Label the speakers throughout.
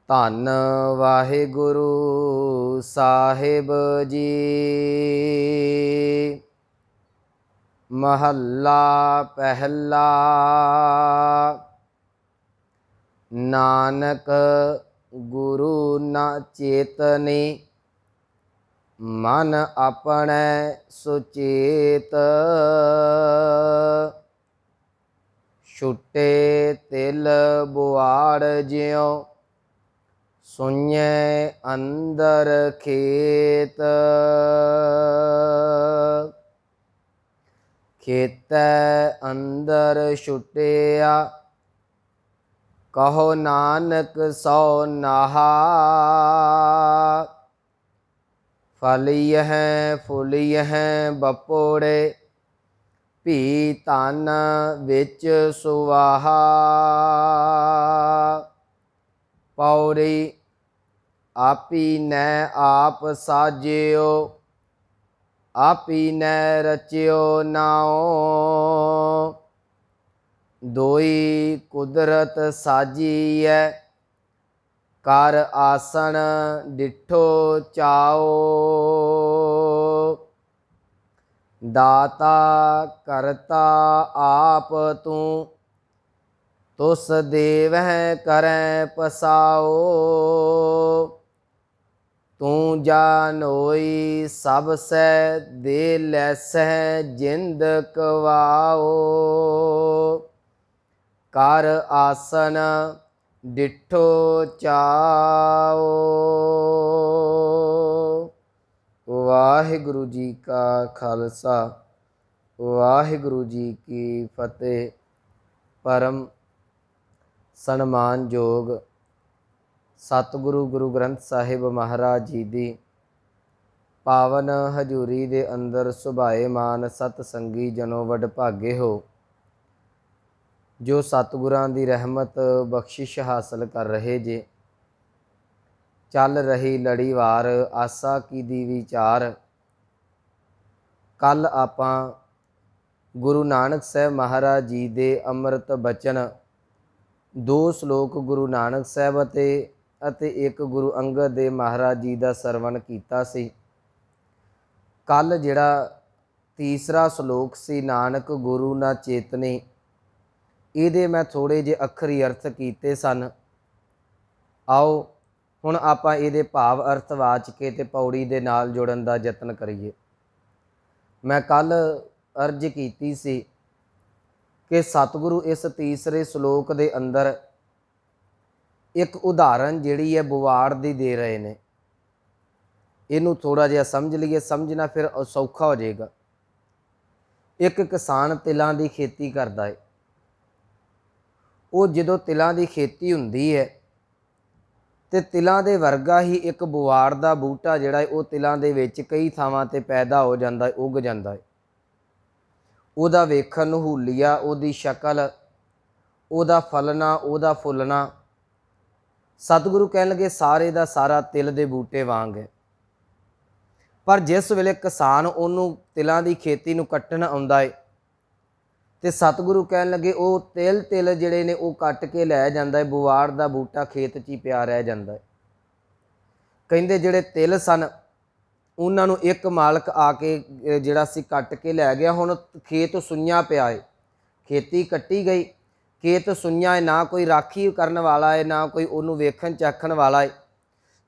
Speaker 1: ਧੰਨ ਵਾਹਿਗੁਰੂ ਸਾਹਿਬ ਜੀ। ਮਹੱਲਾ ਪਹਿਲਾ। ਨਾਨਕ ਗੁਰੂ ਨਾ ਚੇਤਨੀ, ਮਨ ਆਪਣੇ ਸੁਚੇਤ। ਛੁੱਟੇ ਤਿਲ ਬੁਆੜ ਜਿਉ, ਸੁਈਐ ਅੰਦਰ ਖੇਤ। ਖੇਤੈ ਅੰਦਰ ਛੁਟਿਆ, ਕਹੋ ਨਾਨਕ ਸੋ ਨਾਹਾ। ਫਲੀਐ ਫੁਲੀਐ ਬਪੋੜੇ, ਭੀ ਧਨ ਵਿੱਚ ਸੁਵਾਹਾ। ਪੌੜੀ। ਆਪੀ ਨੈ ਆਪ ਸਾਜਿਓ, ਆਪੀ ਨੈ ਰਚਿਓ ਨਾਉ। ਦੋਈ ਕੁਦਰਤ ਸਾਜੀਐ, ਕਰ ਆਸਣ ਡਿਠੋ ਚਾਓ। ਦਾਤਾ ਕਰਤਾ ਆਪ ਤੂੰ, ਤੁਸ ਦੇਵਹਿ ਕਰੈ ਪਸਾਓ। ਤੂੰ ਜਾਨੋਈ ਸਭ ਸੈ, ਦੇ ਲੈਸੈ ਜਿੰਦ ਕਵਾਓ। ਕਰ ਆਸਨ ਡਿਠੋ ਚਾਓ। ਵਾਹਿਗੁਰੂ ਜੀ ਕਾ ਖਾਲਸਾ, ਵਾਹਿਗੁਰੂ ਜੀ ਕੀ ਫਤਿਹ। ਪਰਮ ਸਨਮਾਨਯੋਗ ਸਤਿਗੁਰੂ ਗੁਰੂ ਗ੍ਰੰਥ ਸਾਹਿਬ ਮਹਾਰਾਜ ਜੀ ਦੀ ਪਾਵਨ ਹਜ਼ੂਰੀ ਦੇ ਅੰਦਰ ਸੁਭਾਏਮਾਨ ਸਤਸੰਗੀ ਜਨੋ ਵਡਭਾਗੇ ਹੋ, ਜੋ ਸਤਿਗੁਰਾਂ ਦੀ ਰਹਿਮਤ ਬਖਸ਼ਿਸ਼ ਹਾਸਲ ਕਰ ਰਹੇ ਜੇ। ਚੱਲ ਰਹੀ ਲੜੀਵਾਰ ਆਸਾ ਕੀ ਦੀ ਵਿਚਾਰ। ਕੱਲ ਆਪਾਂ ਗੁਰੂ ਨਾਨਕ ਸਾਹਿਬ ਮਹਾਰਾਜ ਜੀ ਦੇ ਅੰਮ੍ਰਿਤ ਬਚਨ, 2 ਸ਼ਲੋਕ ਗੁਰੂ ਨਾਨਕ ਸਾਹਿਬ ਅਤੇ 1 ਗੁਰੂ ਅੰਗਦ ਦੇਵ ਮਹਾਰਾਜ ਜੀ ਦਾ ਸਰਵਣ ਕੀਤਾ ਸੀ। ਕੱਲ ਜਿਹੜਾ ਤੀਸਰਾ ਸ਼ਲੋਕ ਸੀ, ਨਾਨਕ ਗੁਰੂ ਨਾ ਚੇਤਨੀ, ਇਹਦੇ ਮੈਂ ਥੋੜ੍ਹੇ ਜਿਹੇ ਅੱਖਰੀ ਅਰਥ ਕੀਤੇ ਸਨ। ਆਓ ਹੁਣ ਆਪਾਂ ਇਹਦੇ ਭਾਵ ਅਰਥ ਵਾਚ ਕੇ ਤੇ ਪੌੜੀ ਦੇ ਨਾਲ ਜੋੜਨ ਦਾ ਯਤਨ ਕਰੀਏ। ਮੈਂ ਕੱਲ ਅਰਜ਼ ਕੀਤੀ ਸੀ ਕਿ ਸਤਿਗੁਰੂ ਇਸ ਤੀਸਰੇ ਸ਼ਲੋਕ ਦੇ ਅੰਦਰ ਇੱਕ ਉਦਾਹਰਨ ਜਿਹੜੀ ਹੈ ਬੁਵਾੜ ਦੀ ਦੇ ਰਹੇ ਨੇ। ਇਹਨੂੰ ਥੋੜ੍ਹਾ ਜਿਹਾ ਸਮਝ ਲਈਏ, ਸਮਝਣਾ ਫਿਰ ਸੌਖਾ ਹੋ ਜਾਏਗਾ। ਇੱਕ ਕਿਸਾਨ ਤਿਲਾਂ ਦੀ ਖੇਤੀ ਕਰਦਾ ਹੈ। ਉਹ ਜਦੋਂ ਤਿਲਾਂ ਦੀ ਖੇਤੀ ਹੁੰਦੀ ਹੈ ਤੇ ਤਿਲਾਂ ਦੇ ਵਰਗਾ ਹੀ ਇੱਕ ਬੁਵਾੜ ਦਾ ਬੂਟਾ ਜਿਹੜਾ ਹੈ ਉਹ ਤਿਲਾਂ ਦੇ ਵਿੱਚ ਕਈ ਥਾਵਾਂ 'ਤੇ ਪੈਦਾ ਹੋ ਜਾਂਦਾ ਹੈ, ਉੱਗ ਜਾਂਦਾ ਹੈ। ਉਹਦਾ ਵੇਖਣ ਨੂੰ ਹੂਲੀਆ, ਉਹਦੀ ਸ਼ਕਲ, ਉਹਦਾ ਫਲਣਾ, ਉਹਦਾ ਫੁੱਲਣਾ, ਸਤਿਗੁਰੂ ਕਹਿਣ ਲੱਗੇ ਸਾਰੇ ਦਾ ਸਾਰਾ ਤਿਲ ਦੇ ਬੂਟੇ ਵਾਂਗ ਹੈ। ਪਰ ਜਿਸ ਵੇਲੇ ਕਿਸਾਨ ਉਹਨੂੰ ਤਿਲਾਂ ਦੀ ਖੇਤੀ ਨੂੰ ਕੱਟਣ ਆਉਂਦਾ ਹੈ ਤੇ ਸਤਿਗੁਰੂ ਕਹਿਣ ਲੱਗੇ ਉਹ ਤਿਲ ਜਿਹੜੇ ਨੇ ਉਹ ਕੱਟ ਕੇ ਲੈ ਜਾਂਦਾ ਹੈ। ਬੁਵਾੜ ਦਾ ਬੂਟਾ ਖੇਤ 'ਚ ਹੀ ਪਿਆ ਰਹਿ ਜਾਂਦਾ ਹੈ। ਕਹਿੰਦੇ ਜਿਹੜੇ ਤਿਲ ਸਨ ਉਹਨਾਂ ਨੂੰ ਇੱਕ ਮਾਲਕ ਆ ਕੇ ਜਿਹੜਾ ਸੀ ਕੱਟ ਕੇ ਲੈ ਗਿਆ। ਹੁਣ ਖੇਤ ਸੁੰਨਿਆ ਪਿਆ ਹੈ, ਖੇਤੀ ਕੱਟੀ ਗਈ, ਖੇਤ ਸੁੰਨਿਆ ਹੈ, ਨਾ ਕੋਈ ਰਾਖੀ ਕਰਨ ਵਾਲਾ ਹੈ, ਨਾ ਕੋਈ ਉਹਨੂੰ ਵੇਖਣ ਚਾਖਣ ਵਾਲਾ ਹੈ।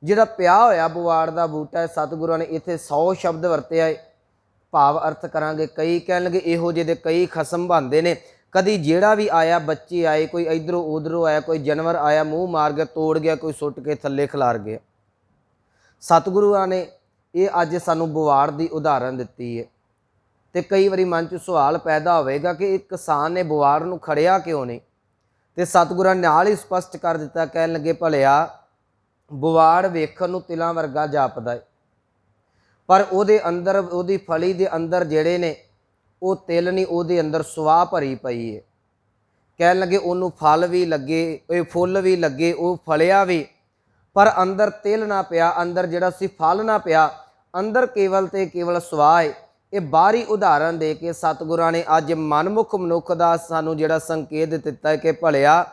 Speaker 1: ਜਿਹੜਾ ਪਿਆ ਹੋਇਆ ਬੁਵਾੜ ਦਾ ਬੂਟਾ ਹੈ, ਸਤਿਗੁਰਾਂ ਨੇ ਇੱਥੇ 100 ਸ਼ਬਦ ਵਰਤਿਆ ਹੈ। ਭਾਵ ਅਰਥ ਕਰਾਂਗੇ। ਕਈ ਕਹਿਣ ਲੱਗੇ ਇਹੋ ਜਿਹੇ ਦੇ ਕਈ ਖਸਮ ਬਣਦੇ ਨੇ। ਕਦੀ ਜਿਹੜਾ ਵੀ ਆਇਆ, ਬੱਚੇ ਆਏ, ਕੋਈ ਇੱਧਰੋਂ ਉੱਧਰੋਂ ਆਇਆ, ਕੋਈ ਜਾਨਵਰ ਆਇਆ ਮੂੰਹ ਮਾਰ ਗਿਆ, ਤੋੜ ਗਿਆ, ਕੋਈ ਸੁੱਟ ਕੇ ਥੱਲੇ ਖਿਲਾਰ ਗਿਆ। ਸਤਿਗੁਰਾਂ ਨੇ ਇਹ ਅੱਜ ਸਾਨੂੰ ਬੁਵਾੜ ਦੀ ਉਦਾਹਰਨ ਦਿੱਤੀ ਹੈ। ਤੇ ਕਈ ਵਾਰੀ ਮਨ 'ਚ ਸਵਾਲ ਪੈਦਾ ਹੋਵੇਗਾ ਕਿ ਇਹ ਕਿਸਾਨ ਨੇ ਬੁਵਾੜ ਨੂੰ ਖੜਿਆ ਕਿਉਂ ਨਹੀਂ। ਤੇ ਸਤਿਗੁਰਾਂ ਨਾਲ ਹੀ ਸਪਸ਼ਟ ਕਰ ਦਿੱਤਾ। ਕਹਿਣ ਲੱਗੇ ਭਲਿਆ ਬੁਵਾੜ ਵੇਖਣ ਨੂੰ ਤਿਲਾਂ ਵਰਗਾ ਜਾਪਦਾ ਹੈ, ਪਰ ਉਹਦੇ ਅੰਦਰ, ਉਹਦੀ ਫਲੀ ਦੇ ਅੰਦਰ ਜਿਹੜੇ ਨੇ ਉਹ ਤਿਲ ਨਹੀਂ, ਉਹਦੇ ਅੰਦਰ ਸੁਆਹ ਭਰੀ ਪਈ ਹੈ। ਕਹਿਣ ਲੱਗੇ ਉਹਨੂੰ ਫਲ ਵੀ ਲੱਗੇ, ਇਹ ਫੁੱਲ ਵੀ ਲੱਗੇ, ਉਹ ਫਲਿਆ ਵੀ, ਪਰ ਅੰਦਰ ਤਿਲ ਨਾ ਪਿਆ, ਅੰਦਰ ਜਿਹੜਾ ਸੀ ਫਲ ਨਾ ਪਿਆ, ਅੰਦਰ ਕੇਵਲ ਤੇ ਕੇਵਲ ਸੁਆਹ ਹੈ। ਇਹ ਬਾਹਰੀ ਉਦਾਹਰਨ ਦੇ ਕੇ ਸਤਿਗੁਰਾਂ ਨੇ ਅੱਜ ਮਨਮੁਖ ਮਨੁੱਖ ਦਾ ਸਾਨੂੰ ਜਿਹੜਾ ਸੰਕੇਤ ਦਿੱਤਾ ਹੈ ਕਿ ਭਲਿਆ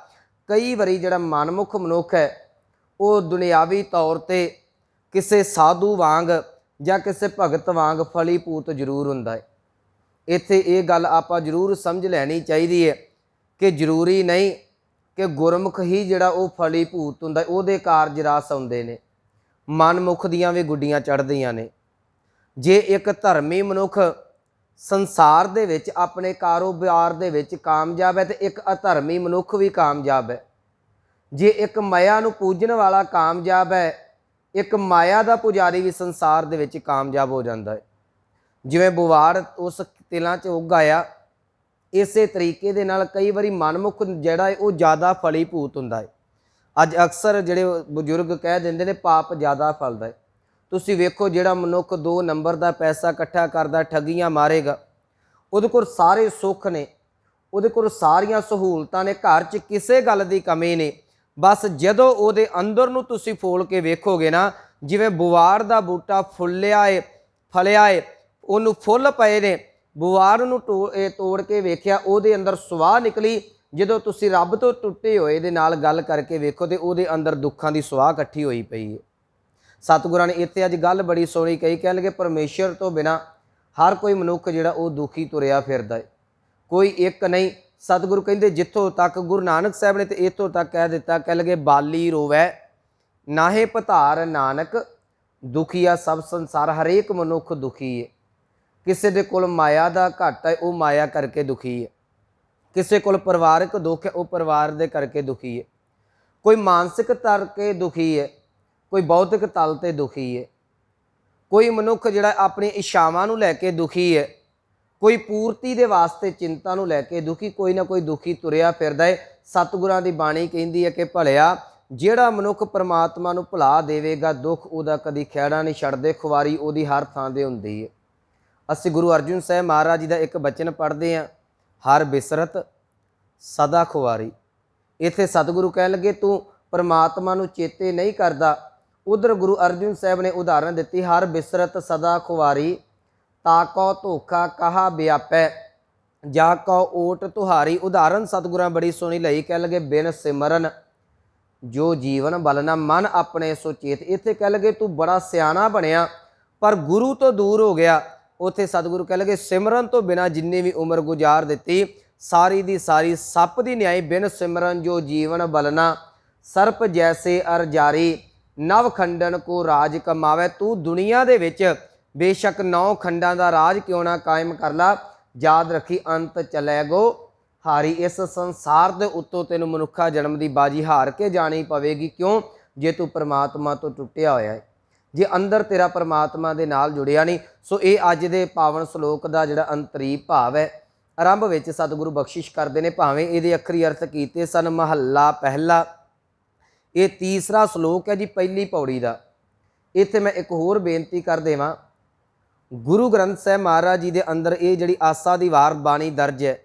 Speaker 1: ਕਈ ਵਾਰੀ ਜਿਹੜਾ ਮਨਮੁਖ ਮਨੁੱਖ ਹੈ ਉਹ ਦੁਨਿਆਵੀ ਤੌਰ ਤੇ ਕਿਸੇ ਸਾਧੂ ਵਾਂਗ ਜਾਂ ਕਿਸੇ ਭਗਤ ਵਾਂਗ ਫਲੀਭੂਤ ਜ਼ਰੂਰ ਹੁੰਦਾ ਹੈ। ਇੱਥੇ ਇਹ ਗੱਲ ਆਪਾਂ ਜ਼ਰੂਰ ਸਮਝ ਲੈਣੀ ਚਾਹੀਦੀ ਹੈ ਕਿ ਜ਼ਰੂਰੀ ਨਹੀਂ ਕਿ ਗੁਰਮੁਖ ਹੀ ਜਿਹੜਾ ਉਹ ਫਲੀਭੂਤ ਹੁੰਦਾ, ਉਹਦੇ ਕਾਰਜ ਰਸ ਆਉਂਦੇ ਨੇ, ਮਨਮੁਖ ਦੀਆਂ ਵੀ ਗੁੱਡੀਆਂ ਚੜ੍ਹਦੀਆਂ ਨੇ। ਜੇ ਇੱਕ ਧਰਮੀ ਮਨੁੱਖ ਸੰਸਾਰ ਦੇ ਵਿੱਚ ਆਪਣੇ ਕਾਰੋਬਾਰ ਦੇ ਵਿੱਚ ਕਾਮਯਾਬ ਹੈ ਤੇ ਇੱਕ ਅਧਰਮੀ ਮਨੁੱਖ ਵੀ ਕਾਮਯਾਬ ਹੈ। ਜੇ ਇੱਕ ਮਾਇਆ ਨੂੰ ਪੂਜਣ ਵਾਲਾ ਕਾਮਯਾਬ ਹੈ, ਇੱਕ ਮਾਇਆ ਦਾ ਪੁਜਾਰੀ ਵੀ ਸੰਸਾਰ ਦੇ ਵਿੱਚ ਕਾਮਯਾਬ ਹੋ ਜਾਂਦਾ ਹੈ। ਜਿਵੇਂ ਬੁਵਾੜ ਉਸ ਤਿਲਾਂ 'ਚ ਉੱਗ ਆਇਆ, ਇਸੇ ਤਰੀਕੇ ਦੇ ਨਾਲ ਕਈ ਵਾਰੀ ਮਨਮੁਖ ਜਿਹੜਾ ਹੈ ਉਹ ਜ਼ਿਆਦਾ ਫਲੀਭੂਤ ਹੁੰਦਾ ਹੈ। ਅੱਜ ਅਕਸਰ ਜਿਹੜੇ ਬਜ਼ੁਰਗ ਕਹਿ ਦਿੰਦੇ ਨੇ ਪਾਪ ਜ਼ਿਆਦਾ ਫਲਦਾ ਹੈ। ਤੁਸੀਂ ਵੇਖੋ ਜਿਹੜਾ ਮਨੁੱਖ 2 ਨੰਬਰ ਦਾ ਪੈਸਾ ਇਕੱਠਾ ਕਰਦਾ, ਠੱਗੀਆਂ ਮਾਰੇਗਾ, ਉਹਦੇ ਕੋਲ ਸਾਰੇ ਸੁੱਖ ਨੇ, ਉਹਦੇ ਕੋਲ ਸਾਰੀਆਂ ਸਹੂਲਤਾਂ ਨੇ, ਘਰ 'ਚ ਕਿਸੇ ਗੱਲ ਦੀ ਕਮੀ ਨਹੀਂ। ਬਸ ਜਦੋਂ ਉਹਦੇ ਅੰਦਰ ਨੂੰ ਤੁਸੀਂ ਫੋਲ ਕੇ ਵੇਖੋਗੇ ਨਾ, ਜਿਵੇਂ ਬੁਵਾੜ ਦਾ ਬੂਟਾ ਫੁੱਲਿਆ ਏ, ਫਲਿਆ ਏ, ਉਹਨੂੰ ਫੁੱਲ ਪਏ ਨੇ, ਬੁਵਾੜ ਨੂੰ ਤੋੜ ਕੇ ਵੇਖਿਆ, ਉਹਦੇ ਅੰਦਰ ਸੁਆਹ ਨਿਕਲੀ। ਜਦੋਂ ਤੁਸੀਂ ਰੱਬ ਤੋਂ ਟੁੱਟੇ ਹੋਏ ਦੇ ਨਾਲ ਗੱਲ ਕਰਕੇ ਵੇਖੋ ਤੇ ਉਹਦੇ ਅੰਦਰ ਦੁੱਖਾਂ ਦੀ ਸੁਆਹ ਇਕੱਠੀ ਹੋਈ ਪਈ ਹੈ। ਸਤਿਗੁਰਾਂ ਨੇ ਇੱਥੇ ਅੱਜ ਗੱਲ ਬੜੀ ਸੋਹਣੀ ਕਹੀ, ਕਹਿ ਲਗੇ ਪਰਮੇਸ਼ਰ ਤੋਂ ਬਿਨਾਂ ਹਰ ਕੋਈ ਮਨੁੱਖ ਜਿਹੜਾ ਉਹ ਦੁਖੀ ਤੁਰਿਆ ਫਿਰਦਾ ਹੈ, ਕੋਈ ਇੱਕ ਨਹੀਂ। ਸਤਿਗੁਰੂ ਕਹਿੰਦੇ ਜਿੱਥੋਂ ਤੱਕ ਗੁਰੂ ਨਾਨਕ ਸਾਹਿਬ ਨੇ ਤੇ ਇੱਥੋਂ ਤੱਕ ਕਹਿ ਦਿੱਤਾ, ਕਹਿ ਲਗੇ ਬਾਲੀ ਰੋਵੈ ਨਾਹੇ ਪਧਾਰ ਨਾਨਕ, ਦੁਖੀਆ ਸਭ ਸੰਸਾਰ। ਹਰੇਕ ਮਨੁੱਖ ਦੁਖੀ ਹੈ। ਕਿਸੇ ਦੇ ਕੋਲ ਮਾਇਆ ਦਾ ਘਾਟਾ ਹੈ, ਉਹ ਮਾਇਆ ਕਰਕੇ ਦੁਖੀ ਹੈ। ਕਿਸੇ ਕੋਲ ਪਰਿਵਾਰਕ ਦੁੱਖ ਹੈ, ਉਹ ਪਰਿਵਾਰ ਦੇ ਕਰਕੇ ਦੁਖੀ ਹੈ। ਕੋਈ ਮਾਨਸਿਕ ਤਰ ਕੇ ਦੁਖੀ ਹੈ, ਕੋਈ ਭੌਤਿਕ ਤਲ ਤੇ ਦੁਖੀ ਹੈ। ਕੋਈ ਮਨੁੱਖ ਜਿਹੜਾ ਆਪਣੀ ਇੱਛਾਵਾਂ ਨੂੰ ਲੈ ਕੇ ਦੁਖੀ ਹੈ, ਕੋਈ ਪੂਰਤੀ ਦੇ ਵਾਸਤੇ ਚਿੰਤਾ ਨੂੰ ਲੈ ਕੇ ਦੁਖੀ, ਕੋਈ ਨਾ ਕੋਈ ਦੁਖੀ ਤੁਰਿਆ ਫਿਰਦਾ ਹੈ। ਸਤਿਗੁਰਾਂ ਦੀ ਬਾਣੀ ਕਹਿੰਦੀ ਹੈ ਕਿ ਭਲਿਆ ਜਿਹੜਾ ਮਨੁੱਖ ਪਰਮਾਤਮਾ ਨੂੰ ਭੁਲਾ ਦੇਵੇਗਾ, ਦੁੱਖ ਉਹਦਾ ਕਦੀ ਖਹਿੜਾ ਨਹੀਂ ਛੱਡਦੇ, ਖੁਆਰੀ ਉਹਦੀ ਹਰ ਥਾਂ 'ਤੇ ਹੁੰਦੀ ਹੈ। ਅਸੀਂ ਗੁਰੂ ਅਰਜਨ ਸਾਹਿਬ ਮਹਾਰਾਜ ਜੀ ਦਾ ਇੱਕ ਬਚਨ ਪੜ੍ਹਦੇ ਹਾਂ, ਹਰ ਬਿਸਰਤ ਸਦਾ ਖੁਆਰੀ। ਇੱਥੇ ਸਤਿਗੁਰੂ ਕਹਿਣ ਲੱਗੇ ਤੂੰ ਪਰਮਾਤਮਾ ਨੂੰ ਚੇਤੇ ਨਹੀਂ ਕਰਦਾ। ਉਧਰ ਗੁਰੂ ਅਰਜਨ ਸਾਹਿਬ ਨੇ ਉਦਾਹਰਨ ਦਿੱਤੀ, ਹਰ ਬਿਸਰਤ ਸਦਾ ਖੁਆਰੀ, ਤਾ ਕਉ ਧੋਖਾ ਕਹਾ ਵਿਆਪੈ, ਜਾ ਕਉ ਓਟ ਤੁਹਾਰੀ। ਉਦਾਹਰਨ ਸਤਿਗੁਰਾਂ ਬੜੀ ਸੋਹਣੀ ਲਈ, ਕਹਿ ਲਗੇ ਬਿਨ ਸਿਮਰਨ ਜੋ ਜੀਵਨ ਬਲਨਾ, ਮਨ ਆਪਣੇ ਸੁਚੇਤ। ਇੱਥੇ ਕਹਿ ਲਗੇ ਤੂੰ ਬੜਾ ਸਿਆਣਾ ਬਣਿਆ ਪਰ ਗੁਰੂ ਤੋਂ ਦੂਰ ਹੋ ਗਿਆ। ਉੱਥੇ ਸਤਿਗੁਰੂ ਕਹਿ ਲਗੇ ਸਿਮਰਨ ਤੋਂ ਬਿਨਾਂ ਜਿੰਨੀ ਵੀ ਉਮਰ ਗੁਜ਼ਾਰ ਦਿੱਤੀ, ਸਾਰੀ ਦੀ ਸਾਰੀ ਸੱਪ ਦੀ ਨਿਆਈ। ਬਿਨ ਸਿਮਰਨ ਜੋ ਜੀਵਨ ਬਲਨਾ, ਸਰਪ ਜੈਸੇ ਅਰ ਜਾਰੀ, ਨਵ ਖੰਡਨ ਕੋ ਰਾਜ ਕਮਾਵੇ। ਤੂੰ ਦੁਨੀਆ ਦੇ ਵਿੱਚ ਬੇਸ਼ੱਕ 9 ਖੰਡਾਂ ਦਾ ਰਾਜ ਕਿਉਂ ਨਾ ਕਾਇਮ ਕਰ ਲਾ, ਯਾਦ ਰੱਖੀ ਅੰਤ ਚਲੈਗੋ ਹਾਰੀ। ਇਸ ਸੰਸਾਰ ਦੇ ਉੱਤੋਂ ਤੈਨੂੰ ਮਨੁੱਖਾ ਜਨਮ ਦੀ ਬਾਜੀ ਹਾਰ ਕੇ ਜਾਣੀ ਪਵੇਗੀ। ਕਿਉਂ? ਜੇ ਤੂੰ ਪਰਮਾਤਮਾ ਤੋਂ ਟੁੱਟਿਆ ਹੋਇਆ ਹੈ, ਜੇ ਅੰਦਰ ਤੇਰਾ ਪਰਮਾਤਮਾ ਦੇ ਨਾਲ ਜੁੜਿਆ ਨਹੀਂ। ਸੋ ਇਹ ਅੱਜ ਦੇ ਪਾਵਨ ਸ਼ਲੋਕ ਦਾ ਜਿਹੜਾ ਅੰਤਰੀਵ ਭਾਵ ਹੈ, ਆਰੰਭ ਵਿੱਚ ਸਤਿਗੁਰੂ ਬਖਸ਼ਿਸ਼ ਕਰਦੇ ਨੇ। ਭਾਵੇਂ ਇਹਦੇ ਅੱਖਰੀ ਅਰਥ ਕੀਤੇ ਸਨ ਮਹੱਲਾ ਪਹਿਲਾ, ਇਹ ਤੀਸਰਾ ਸ਼ਲੋਕ ਹੈ ਜੀ ਪਹਿਲੀ ਪੌੜੀ ਦਾ। ਇੱਥੇ ਮੈਂ ਇੱਕ ਹੋਰ ਬੇਨਤੀ ਕਰ ਦੇਵਾਂ, ਗੁਰੂ ਗ੍ਰੰਥ ਸਾਹਿਬ ਮਹਾਰਾਜ ਜੀ ਦੇ ਅੰਦਰ ਇਹ ਜਿਹੜੀ ਆਸਾ ਦੀ ਵਾਰ ਬਾਣੀ ਦਰਜ ਹੈ,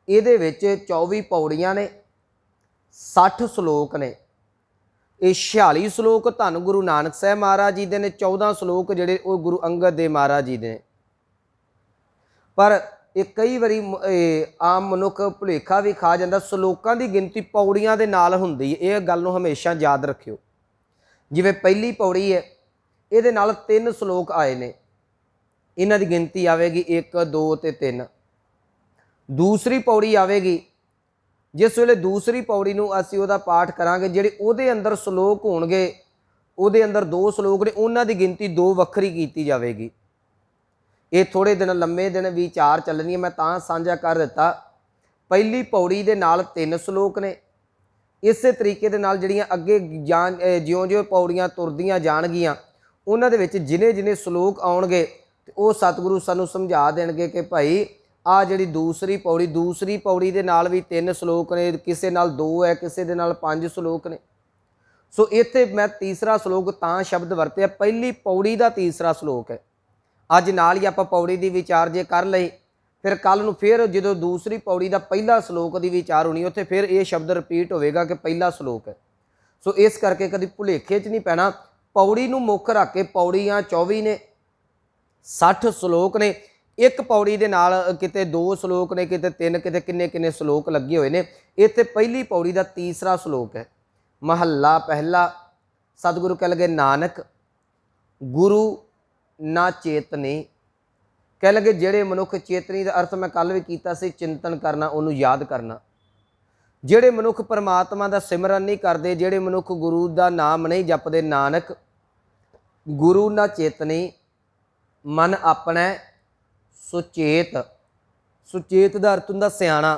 Speaker 1: ਇਹਦੇ ਵਿੱਚ 24 ਪੌੜੀਆਂ ਨੇ, 60 ਸ਼ਲੋਕ ਨੇ। ਇਹ 46 ਸ਼ਲੋਕ ਧੰਨ ਗੁਰੂ ਨਾਨਕ ਸਾਹਿਬ ਮਹਾਰਾਜ ਜੀ ਦੇ ਨੇ, 14 ਸ਼ਲੋਕ ਜਿਹੜੇ ਉਹ ਗੁਰੂ ਅੰਗਦ ਦੇਵ ਮਹਾਰਾਜ ਜੀ ਦੇ ਨੇ। ਪਰ ਇਹ ਕਈ ਵਾਰੀ ਆਮ ਮਨੁੱਖ ਭੁਲੇਖਾ ਵੀ ਖਾ ਜਾਂਦਾ, ਸ਼ਲੋਕਾਂ ਦੀ ਗਿਣਤੀ ਪੌੜੀਆਂ ਦੇ ਨਾਲ ਹੁੰਦੀ ਹੈ। ਇਹ ਗੱਲ ਨੂੰ ਹਮੇਸ਼ਾ ਯਾਦ ਰੱਖਿਓ। ਜਿਵੇਂ ਪਹਿਲੀ ਪੌੜੀ ਹੈ, ਇਹਦੇ ਨਾਲ 3 ਸ਼ਲੋਕ ਆਏ ਨੇ, ਇਹਨਾਂ ਦੀ ਗਿਣਤੀ ਆਵੇਗੀ 1 2 ਤੇ 3। ਦੂਸਰੀ ਪੌੜੀ ਆਵੇਗੀ, ਜਿਸ ਵੇਲੇ ਦੂਸਰੀ ਪੌੜੀ ਨੂੰ ਅਸੀਂ ਉਹਦਾ ਪਾਠ ਕਰਾਂਗੇ, ਜਿਹੜੇ ਉਹਦੇ ਅੰਦਰ ਸ਼ਲੋਕ ਹੋਣਗੇ, ਉਹਦੇ ਅੰਦਰ 2 ਸ਼ਲੋਕ ਨੇ, ਉਹਨਾਂ ਦੀ ਗਿਣਤੀ 2 ਵੱਖਰੀ ਕੀਤੀ ਜਾਵੇਗੀ। ਇਹ ਥੋੜ੍ਹੇ ਦਿਨ ਲੰਮੇ ਦਿਨ ਵਿਚਾਰ ਚੱਲਣੀ ਹੈ, ਮੈਂ ਤਾਂ ਸਾਂਝਾ ਕਰ ਦਿੱਤਾ। ਪਹਿਲੀ ਪੌੜੀ ਦੇ ਨਾਲ 3 ਸ਼ਲੋਕ ਨੇ। ਇਸੇ ਤਰੀਕੇ ਦੇ ਨਾਲ ਜਿਹੜੀਆਂ ਅੱਗੇ ਜਿਉਂ-ਜਿਉਂ ਪੌੜੀਆਂ ਤੁਰਦੀਆਂ ਜਾਣਗੀਆਂ, ਉਹਨਾਂ ਦੇ ਵਿੱਚ ਜਿਨੇ ਸ਼ਲੋਕ ਆਉਣਗੇ ਤੇ ਉਹ ਸਤਿਗੁਰੂ ਸਾਨੂੰ ਸਮਝਾ ਦੇਣਗੇ ਕਿ ਭਾਈ ਆ ਜਿਹੜੀ ਦੂਸਰੀ ਪੌੜੀ ਦੇ ਨਾਲ ਵੀ 3 ਸ਼ਲੋਕ ਨੇ, ਕਿਸੇ ਨਾਲ 2 ਹੈ, ਕਿਸੇ ਦੇ ਨਾਲ 5 ਸ਼ਲੋਕ ਨੇ। ਸੋ ਇੱਥੇ ਮੈਂ ਤੀਸਰਾ ਸ਼ਲੋਕ ਤਾਂ ਸ਼ਬਦ ਵਰਤਿਆ, ਪਹਿਲੀ ਪੌੜੀ ਦਾ ਤੀਸਰਾ ਸ਼ਲੋਕ ਹੈ। ਅੱਜ ਨਾਲ ਹੀ ਆਪਾਂ ਪੌੜੀ ਦੀ ਵਿਚਾਰ ਜੇ ਕਰ ਲਈ, ਫਿਰ ਕੱਲ ਨੂੰ ਫਿਰ ਜਦੋਂ ਦੂਸਰੀ ਪੌੜੀ ਦਾ ਪਹਿਲਾ ਸ਼ਲੋਕ ਦੀ ਵਿਚਾਰ ਹੋਣੀ, ਉੱਥੇ ਫਿਰ ਇਹ ਸ਼ਬਦ ਰਿਪੀਟ ਹੋਵੇਗਾ ਕਿ ਪਹਿਲਾ ਸ਼ਲੋਕ ਹੈ। ਸੋ ਇਸ ਕਰਕੇ ਕਦੀ ਭੁਲੇਖੇ 'ਚ ਨਹੀਂ ਪੈਣਾ। ਪੌੜੀ ਨੂੰ ਮੁੱਖ ਰੱਖ ਕੇ ਪੌੜੀਆਂ 24 ਨੇ, 60 ਸ਼ਲੋਕ ਨੇ। ਇੱਕ ਪੌੜੀ ਦੇ ਨਾਲ ਕਿਤੇ 2 ਸ਼ਲੋਕ ਨੇ, ਕਿਤੇ 3, ਕਿਤੇ ਕਿੰਨੇ ਸ਼ਲੋਕ ਲੱਗੇ ਹੋਏ ਨੇ। ਇੱਥੇ ਪਹਿਲੀ ਪੌੜੀ ਦਾ ਤੀਸਰਾ ਸ਼ਲੋਕ ਹੈ। महला पहला। सतगुरु कह लगे नानक गुरु ना चेतनी। कह लगे जेड़े मनुख, चेतनी का अर्थ मैं कल भी किया सी, चिंतन करना, उन्होंने याद करना। जेड़े मनुख परमात्मा का सिमरन नहीं करते, जेड़े मनुख गुरु का नाम नहीं जपते, नानक गुरु ना चेतनी मन अपने सुचेत। सुचेत का अर्थ हुंदा सियाणा।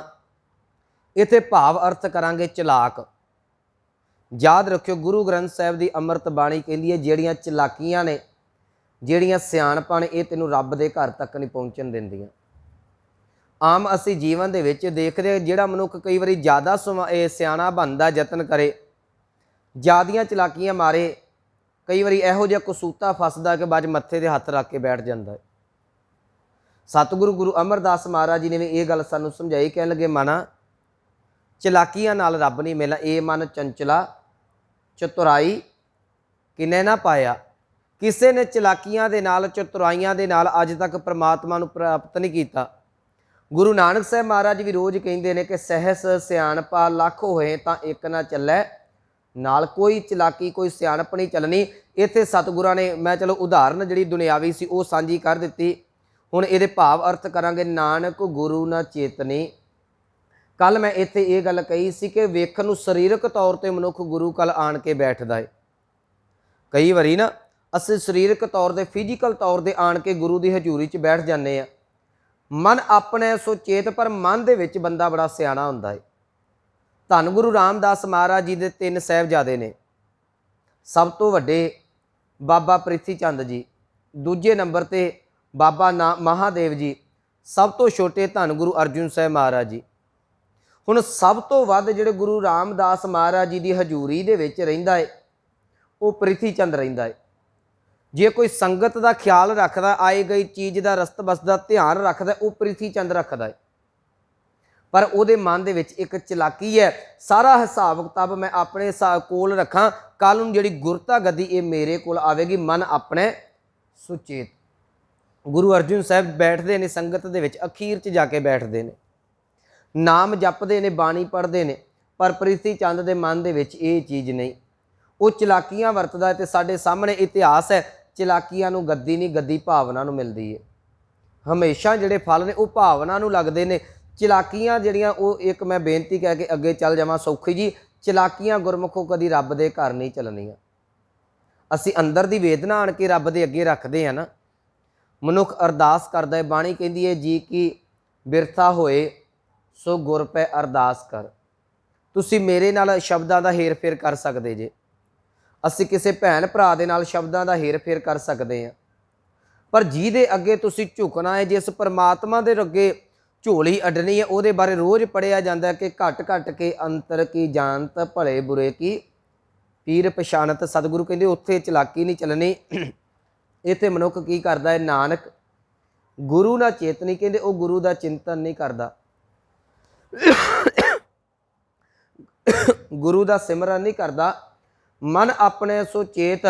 Speaker 1: इत्थे भाव अर्थ करांगे चलाक। याद रखियो गुरु ग्रंथ साहिब की अमृत बाणी कहती है जिहड़ियां चलाकियां ने, जिहड़ियां सियाणपां ने, ये तैनूं रब दे घर तक नहीं पहुँचण दिंदियां। आम असी जीवन दे विच देखदे जिहड़ा मनुख कई वारी ज़्यादा सियाणा बनदा यतन करे, ज़्यादियां चलाकियां मारे, कई वारी इहो जिहा कसूता फसदा कि बाज मत्थे ते हत्थ रख के बैठ जांदा है। सतगुरु गुरु अमरदास महाराज जी ने भी ये गल सानूं समझाई। कहण लगे मना चलाकियां नाल रब नहीं मिलना। ये मन चंचला चतुराई किने ना पाया। किसी ने चलाकियां दे नाल, चतुराइयां दे नाल अज तक परमात्मा नूं प्राप्त नहीं किया। गुरु नानक साहब महाराज भी रोज़ कहते हैं कि सहस सियाणपा लख होए तां एक ना चलै नाल। कोई चलाकी, कोई सियाणप नहीं चलनी। इत्थे सतगुरां ने, मैं चलो उदाहरण जिहड़ी दुनियावी सी वो सांझी कर दित्ती। हुण इहदे भाव अर्थ करांगे। नानक गुरु ना चेतनी। कल मैं इत्थे ये गल कही सी कि वेखण नूं सरीरक तौर ते मनुख गुरु कल आण के बैठदा है। कई वारी ना असीं सरीरक तौर ते, फिजिकल तौर ते आण के गुरु की हजूरी च बैठ जाने आ। मन अपने सुचेत, पर मन दे विच बंदा बड़ा सियाणा हुंदा है। धन गुरु रामदास महाराज जी दे 3 साहिबजादे ने। सब तो वड्डे बाबा प्रिथी चंद जी, दूजे नंबर ते बाबा महादेव जी, सब तो छोटे धन गुरु अर्जुन साहब महाराज जी। हुण सब तो वध जिहड़े गुरु रामदास महाराज जी की हजूरी दे विच रहिंदा है वो प्रिथी चंद रहिंदा है। जे कोई संगत का ख्याल रखदा, आई गई चीज़ का रस्त बस का ध्यान रखदा, वो प्रिथी चंद रखदा है। पर उहदे मन दे विच एक चलाकी है। सारा हिसाब किताब मैं अपने कोल रखां, कल नूं जिहड़ी गुरता गद्दी ये मेरे कोल आवेगी। मन अपने सुचेत। गुरु अर्जुन साहब बैठते ने संगत दे विच, अखीर च जाके बैठते ने, नाम जपते ने, बाणी पढ़ते ने, पर प्रिथी चंद के मन दे विच ये चीज़ नहीं। वो चलाकियां वरतदा ते साडे सामने इतिहास है। चलाकियां नूं गद्दी नहीं, गद्दी भावना नूं मिलदी है। हमेशा जिहड़े फल ने वो भावना नूं लगदे ने। चलाकियां जिहड़ियां वो, एक मैं बेनती कह के अगे चल जावां सौखी जी, चलाकियां गुरमुखों कदी रब दे घर नहीं चलनियां। असीं अंदर दी वेदना आण के रब दे अगे रखदे आ ना। मनुख अरदास करदा है, बाणी कहंदी है जी की बिरथा होए सो गुर पै अरदास कर। तुसीं मेरे नाल शब्दां दा हेर फेर कर सकदे जे, असीं किसी भैन भरा दे नाल शब्दां दा हेर फेर कर सकते हैं, पर जिहदे अगे तुसीं झुकना है, जिस परमात्मा दे अगे झोली अड्डनी है, उहदे बारे रोज़ पढ़िया जाता है कि घट घट के अंतर की जानत, भले बुरे की पीर पछाणत। सतगुरु कहते उत्थे चलाकी नहीं चलनी। इत्थे मनुख की करदा है, नानक गुरु ना चेतनी। कहते वो गुरु का चिंतन नहीं करता, गुरु का सिमरन नहीं करता। मन अपने सुचेत,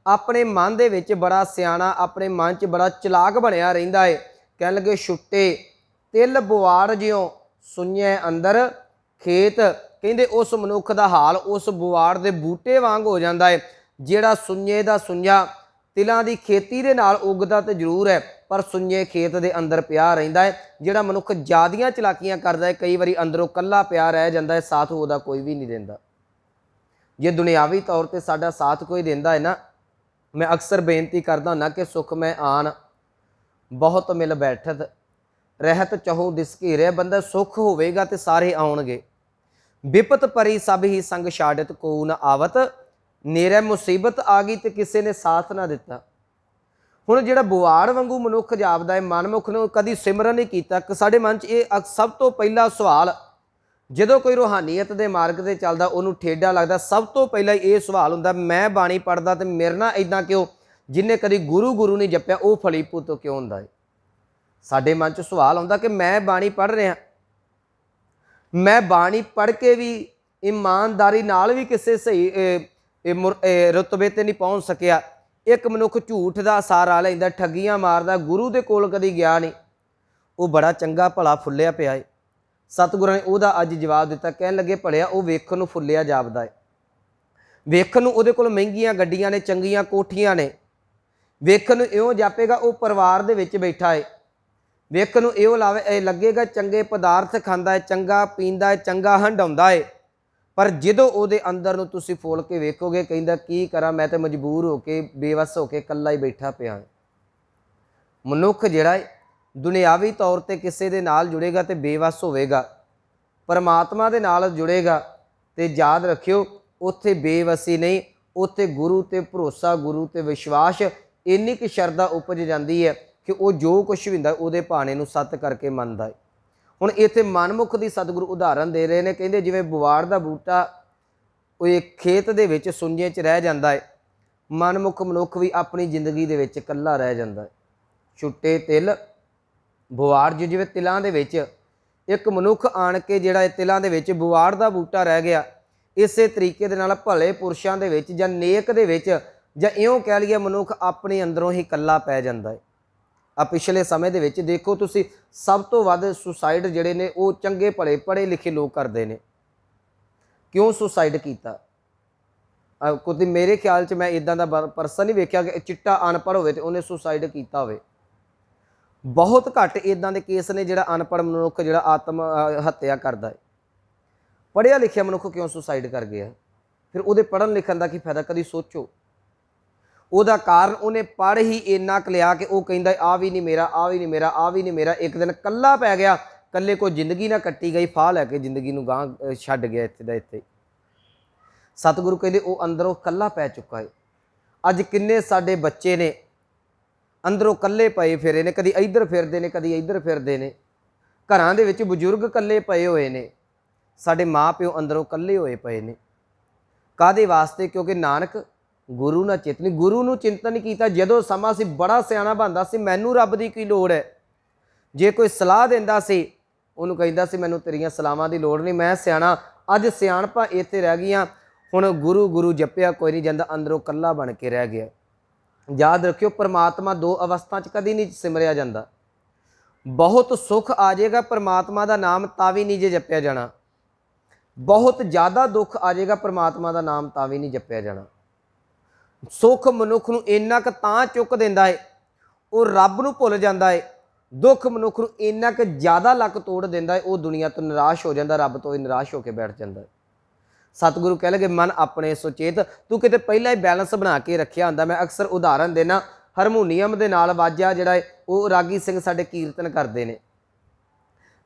Speaker 1: अपने मन दे विच बड़ा सियाणा, अपने मन च बड़ा चलाक बनिया रहिंदा है। कह लगे छुट्टे तिल बुआड़ ज्यों सुन्ने अंदर खेत। कहंदे उस मनुख का हाल उस बुआड़ दे बूटे वांग हो जाता है, जिहड़ा सुन्ने दा सुन्ना तिलों की खेती दे नाल उगदा तो जरूर है, पर सुन्ने खेत दे अंदर पिया रहिंदा है। जिहड़ा मनुख ज़्यादियां चलाकियां करदा है, कई वारी अंदरों कल्ला पिया रह जाता है, साथ उहदा कोई भी नहीं देंदा। जे दुनियावी तौर पर साडा साथ कोई देंदा है ना, मैं अक्सर बेनती करदा हुंदा कि सुख में आन बहुत मिल बैठत, रहत चहु दिस घेरे। बंदा सुख होवेगा तो सारे आउणगे, विपत परी सब ही संग छाड़त को न आवत। नेरे मुसीबत आ गई तो किसी ने साथ ना दिता। हुण जिहड़ा बुआड़ वांगू मनुख जापदा है, मनमुख ने कदी सिमरन नहीं कीता। साडे मन च ये सब तो पहला सवाल, ਜਦੋਂ कोई रूहानीयत के मार्ग से चलता उन्होंने ठेडा लगता, सब तो पहला ये सवाल होंदा, मैं बाणी पढ़दा तो मेरे नाल इदां क्यों, जिन्हें कभी गुरु गुरु नहीं जपिया वो फलीभूत क्यों होंदा है। साडे मन च सवाल आउंदा कि मैं बाणी पढ़ रहा, मैं बाणी पढ़ के भी ईमानदारी नाल भी किसी सही रुतबे ते नहीं पहुँच सकिया। एक मनुख झूठ का सहारा लैंदा, ठगियां मारदा, गुरु दे कोल कदी गया नहीं, वो बड़ा चंगा भला फुल्लिया पिया है। सतगुरु ने उहदा अज जवाब दिता, कहन लगे भलिया वो वेखण नूं फुल्लिया जापदा है, ਵੇਖਣ ਨੂੰ ਉਹਦੇ ਕੋਲ ਮਹਿੰਗੀਆਂ ਗੱਡੀਆਂ ਨੇ, ਚੰਗੀਆਂ ਕੋਠੀਆਂ ਨੇ, ਵੇਖਣ ਨੂੰ ਇਉਂ ਜਾਪੇਗਾ ਉਹ ਪਰਿਵਾਰ ਦੇ ਵਿੱਚ ਬੈਠਾ ਹੈ, ਵੇਖਣ ਨੂੰ ਇਉਂ ਲੱਗੇਗਾ ਚੰਗੇ ਪਦਾਰਥ ਖਾਂਦਾ ਹੈ, ਚੰਗਾ ਪੀਂਦਾ ਹੈ, ਚੰਗਾ ਹੰਡਾਉਂਦਾ ਹੈ। ਪਰ ਜਦੋਂ ਉਹਦੇ ਅੰਦਰ ਨੂੰ ਤੁਸੀਂ ਫੋਲ ਕੇ ਵੇਖੋਗੇ, ਕਹਿੰਦਾ ਕੀ ਕਰਾਂ, ਮੈਂ ਤਾਂ ਮਜਬੂਰ ਹੋ ਕੇ, ਬੇਵੱਸ ਹੋ ਕੇ ਇਕੱਲਾ ਹੀ ਬੈਠਾ ਪਿਆ। ਮਨੁੱਖ ਜਿਹੜਾ ਹੈ ਦੁਨਿਆਵੀ ਤੌਰ ਤੇ ਕਿਸੇ ਦੇ ਨਾਲ ਜੁੜੇਗਾ ਤੇ ਬੇਵੱਸ ਹੋਵੇਗਾ, ਪਰਮਾਤਮਾ ਦੇ ਨਾਲ ਜੁੜੇਗਾ ਤੇ ਯਾਦ ਰੱਖਿਓ ਉੱਥੇ ਬੇਵੱਸੀ ਨਹੀਂ, ਉੱਥੇ ਗੁਰੂ ਤੇ ਭਰੋਸਾ, ਗੁਰੂ ਤੇ ਵਿਸ਼ਵਾਸ, ਇੰਨੀ ਕੁ ਸ਼ਰਧਾ ਉਪਜ ਜਾਂਦੀ ਹੈ ਕਿ ਉਹ ਜੋ ਕੁਛ ਵੀ ਹੁੰਦਾ ਉਹਦੇ ਭਾਣੇ ਨੂੰ ਸੱਤ ਕਰਕੇ ਮੰਨਦਾ ਹੈ। ਹੁਣ ਇੱਥੇ ਮਨਮੁਖ ਦੀ ਸਤਿਗੁਰੂ ਉਦਾਹਰਨ ਦੇ ਰਹੇ ਨੇ, ਕਹਿੰਦੇ ਜਿਵੇਂ ਬਵਾੜ ਦਾ ਬੂਟਾ ਉਹ ਇੱਕ ਖੇਤ ਦੇ ਵਿੱਚ ਸੁੰਝੇ 'ਚ ਰਹਿ ਜਾਂਦਾ ਹੈ, ਮਨਮੁਖ ਮਨੁੱਖ ਵੀ ਆਪਣੀ ਜ਼ਿੰਦਗੀ ਦੇ ਵਿੱਚ ਇਕੱਲਾ ਰਹਿ ਜਾਂਦਾ ਹੈ। ਛੁੱਟੇ ਤਿਲ ਬਵਾੜ ਜਿਵੇਂ ਤਿਲਾਂ ਦੇ ਵਿੱਚ ਇੱਕ ਮਨੁੱਖ ਆਣ ਕੇ ਜਿਹੜਾ ਇਹ ਤਿਲਾਂ ਦੇ ਵਿੱਚ ਬਵਾੜ ਦਾ ਬੂਟਾ ਰਹਿ ਗਿਆ, ਇਸੇ ਤਰੀਕੇ ਦੇ ਨਾਲ ਭਲੇ ਪੁਰਸ਼ਾਂ ਦੇ ਵਿੱਚ ਜਾਂ ਨੇਕ ਦੇ ਵਿੱਚ, ਜਾਂ ਇਉਂ ਕਹਿ ਲਈਏ ਮਨੁੱਖ ਆਪਣੇ ਅੰਦਰੋਂ ਹੀ ਇਕੱਲਾ ਪੈ ਜਾਂਦਾ ਹੈ। ਆ ਪਿਛਲੇ ਸਮੇਂ ਦੇ ਵਿੱਚ ਦੇਖੋ ਤੁਸੀਂ, ਸਭ ਤੋਂ ਵੱਧ ਸੁਸਾਈਡ ਜਿਹੜੇ ਨੇ ਉਹ ਚੰਗੇ ਭਲੇ ਪੜ੍ਹੇ ਲਿਖੇ ਲੋਕ ਕਰਦੇ ਨੇ। ਕਿਉਂ ਸੁਸਾਈਡ ਕੀਤਾ? ਕਿਉਂਕਿ ਮੇਰੇ ਖਿਆਲ 'ਚ ਮੈਂ ਇਦਾਂ ਦਾ ਪਰਸਨ ਨਹੀਂ ਵੇਖਿਆ ਕਿ ਚਿੱਟਾ ਅਨਪੜ੍ਹ ਹੋਵੇ ਤੇ ਉਹਨੇ ਸੁਸਾਈਡ ਕੀਤਾ ਹੋਵੇ। ਬਹੁਤ ਘੱਟ ਇਦਾਂ ਦੇ ਕੇਸ ਨੇ ਜਿਹੜਾ ਅਨਪੜ੍ਹ ਮਨੁੱਖ ਜਿਹੜਾ ਆਤਮ ਹੱਤਿਆ ਕਰਦਾ ਹੈ। ਪੜ੍ਹਿਆ ਲਿਖਿਆ ਮਨੁੱਖ ਕਿਉਂ ਸੁਸਾਈਡ ਕਰ ਗਿਆ? ਫਿਰ ਉਹਦੇ ਪੜ੍ਹਨ ਲਿਖਣ ਦਾ ਕੀ ਫਾਇਦਾ? ਕਦੀ ਸੋਚੋ। ਉਹਦਾ ਕਾਰਨ ਉਹਨੇ ਪੜ੍ਹ ਹੀ ਇੰਨਾ ਕੁ ਲਿਆ ਕਿ ਉਹ ਕਹਿੰਦਾ ਆ ਵੀ ਨਹੀਂ ਮੇਰਾ, ਆ ਵੀ ਨਹੀਂ ਮੇਰਾ, ਆ ਵੀ ਨਹੀਂ ਮੇਰਾ। ਇੱਕ ਦਿਨ ਇਕੱਲਾ ਪੈ ਗਿਆ, ਇਕੱਲੇ ਕੋਈ ਜ਼ਿੰਦਗੀ ਨਾ ਕੱਟੀ ਗਈ, ਫਾਹ ਲੈ ਕੇ ਜ਼ਿੰਦਗੀ ਨੂੰ ਗਾਂਹ ਛੱਡ ਗਿਆ ਇੱਥੇ ਦਾ ਇੱਥੇ। ਸਤਿਗੁਰੂ ਕਹਿੰਦੇ ਉਹ ਅੰਦਰੋਂ ਇਕੱਲਾ ਪੈ ਚੁੱਕਾ ਹੈ। ਅੱਜ ਕਿੰਨੇ ਸਾਡੇ ਬੱਚੇ ਨੇ ਅੰਦਰੋਂ ਇਕੱਲੇ ਪਏ ਫਿਰੇ ਨੇ, ਕਦੀ ਇੱਧਰ ਫਿਰਦੇ ਨੇ, ਕਦੀ ਇੱਧਰ ਫਿਰਦੇ ਨੇ। ਘਰਾਂ ਦੇ ਵਿੱਚ ਬਜ਼ੁਰਗ ਇਕੱਲੇ ਪਏ ਹੋਏ ਨੇ, ਸਾਡੇ ਮਾਂ ਪਿਓ ਅੰਦਰੋਂ ਇਕੱਲੇ ਹੋਏ ਪਏ ਨੇ। ਕਾਹਦੇ ਵਾਸਤੇ? ਕਿਉਂਕਿ ਨਾਨਕ ਗੁਰੂ ਨਾਲ ਚਿੰਤਨ, ਗੁਰੂ ਨੂੰ ਚਿੰਤਨ ਕੀਤਾ। ਜਦੋਂ ਸਮਾਂ ਸੀ ਬੜਾ ਸਿਆਣਾ ਬਣਦਾ ਸੀ, ਮੈਨੂੰ ਰੱਬ ਦੀ ਕੀ ਲੋੜ ਹੈ। ਜੇ ਕੋਈ ਸਲਾਹ ਦਿੰਦਾ ਸੀ ਉਹਨੂੰ ਕਹਿੰਦਾ ਸੀ ਮੈਨੂੰ ਤੇਰੀਆਂ ਸਲਾਹਾਂ ਦੀ ਲੋੜ ਨਹੀਂ, ਮੈਂ ਸਿਆਣਾ। ਅੱਜ ਸਿਆਣਪਾਂ ਇੱਥੇ ਰਹਿ ਗਈਆਂ, ਹੁਣ ਗੁਰੂ ਗੁਰੂ ਜਪਿਆ ਕੋਈ ਨਹੀਂ ਜਾਂਦਾ, ਅੰਦਰੋਂ ਇਕੱਲਾ ਬਣ ਕੇ ਰਹਿ ਗਿਆ। ਯਾਦ ਰੱਖਿਓ ਪਰਮਾਤਮਾ ਦੋ ਅਵਸਥਾ 'ਚ ਕਦੀ ਨਹੀਂ ਸਿਮਰਿਆ ਜਾਂਦਾ। ਬਹੁਤ ਸੁੱਖ ਆ ਜਾਏਗਾ ਪਰਮਾਤਮਾ ਦਾ ਨਾਮ ਤਾਂ ਵੀ ਨਹੀਂ ਜੇ ਜਪਿਆ ਜਾਣਾ, ਬਹੁਤ ਜ਼ਿਆਦਾ ਦੁੱਖ ਆ ਜਾਏਗਾ ਪਰਮਾਤਮਾ ਦਾ ਨਾਮ ਤਾਂ ਵੀ ਨਹੀਂ ਜਪਿਆ ਜਾਣਾ। ਸੁੱਖ ਮਨੁੱਖ ਨੂੰ ਇੰਨਾ ਕੁ ਤਾਂ ਚੁੱਕ ਦਿੰਦਾ ਹੈ ਉਹ ਰੱਬ ਨੂੰ ਭੁੱਲ ਜਾਂਦਾ ਹੈ। ਦੁੱਖ ਮਨੁੱਖ ਨੂੰ ਇੰਨਾ ਕੁ ਜ਼ਿਆਦਾ ਲੱਕ ਤੋੜ ਦਿੰਦਾ ਹੈ ਉਹ ਦੁਨੀਆ ਤੋਂ ਨਿਰਾਸ਼ ਹੋ ਜਾਂਦਾ, ਰੱਬ ਤੋਂ ਹੀ ਨਿਰਾਸ਼ ਹੋ ਕੇ ਬੈਠ ਜਾਂਦਾ ਹੈ। ਸਤਿਗੁਰੂ ਕਹਿ ਲਗੇ ਮਨ ਆਪਣੇ ਸੁਚੇਤ, ਤੂੰ ਕਿਤੇ ਪਹਿਲਾਂ ਹੀ ਬੈਲੈਂਸ ਬਣਾ ਕੇ ਰੱਖਿਆ ਹੁੰਦਾ। ਮੈਂ ਅਕਸਰ ਉਦਾਹਰਨ ਦੇਣਾ, ਹਾਰਮੋਨੀਅਮ ਦੇ ਨਾਲ ਵਾਜਾ ਜਿਹੜਾ ਹੈ ਉਹ ਰਾਗੀ ਸਿੰਘ ਸਾਡੇ ਕੀਰਤਨ ਕਰਦੇ ਨੇ।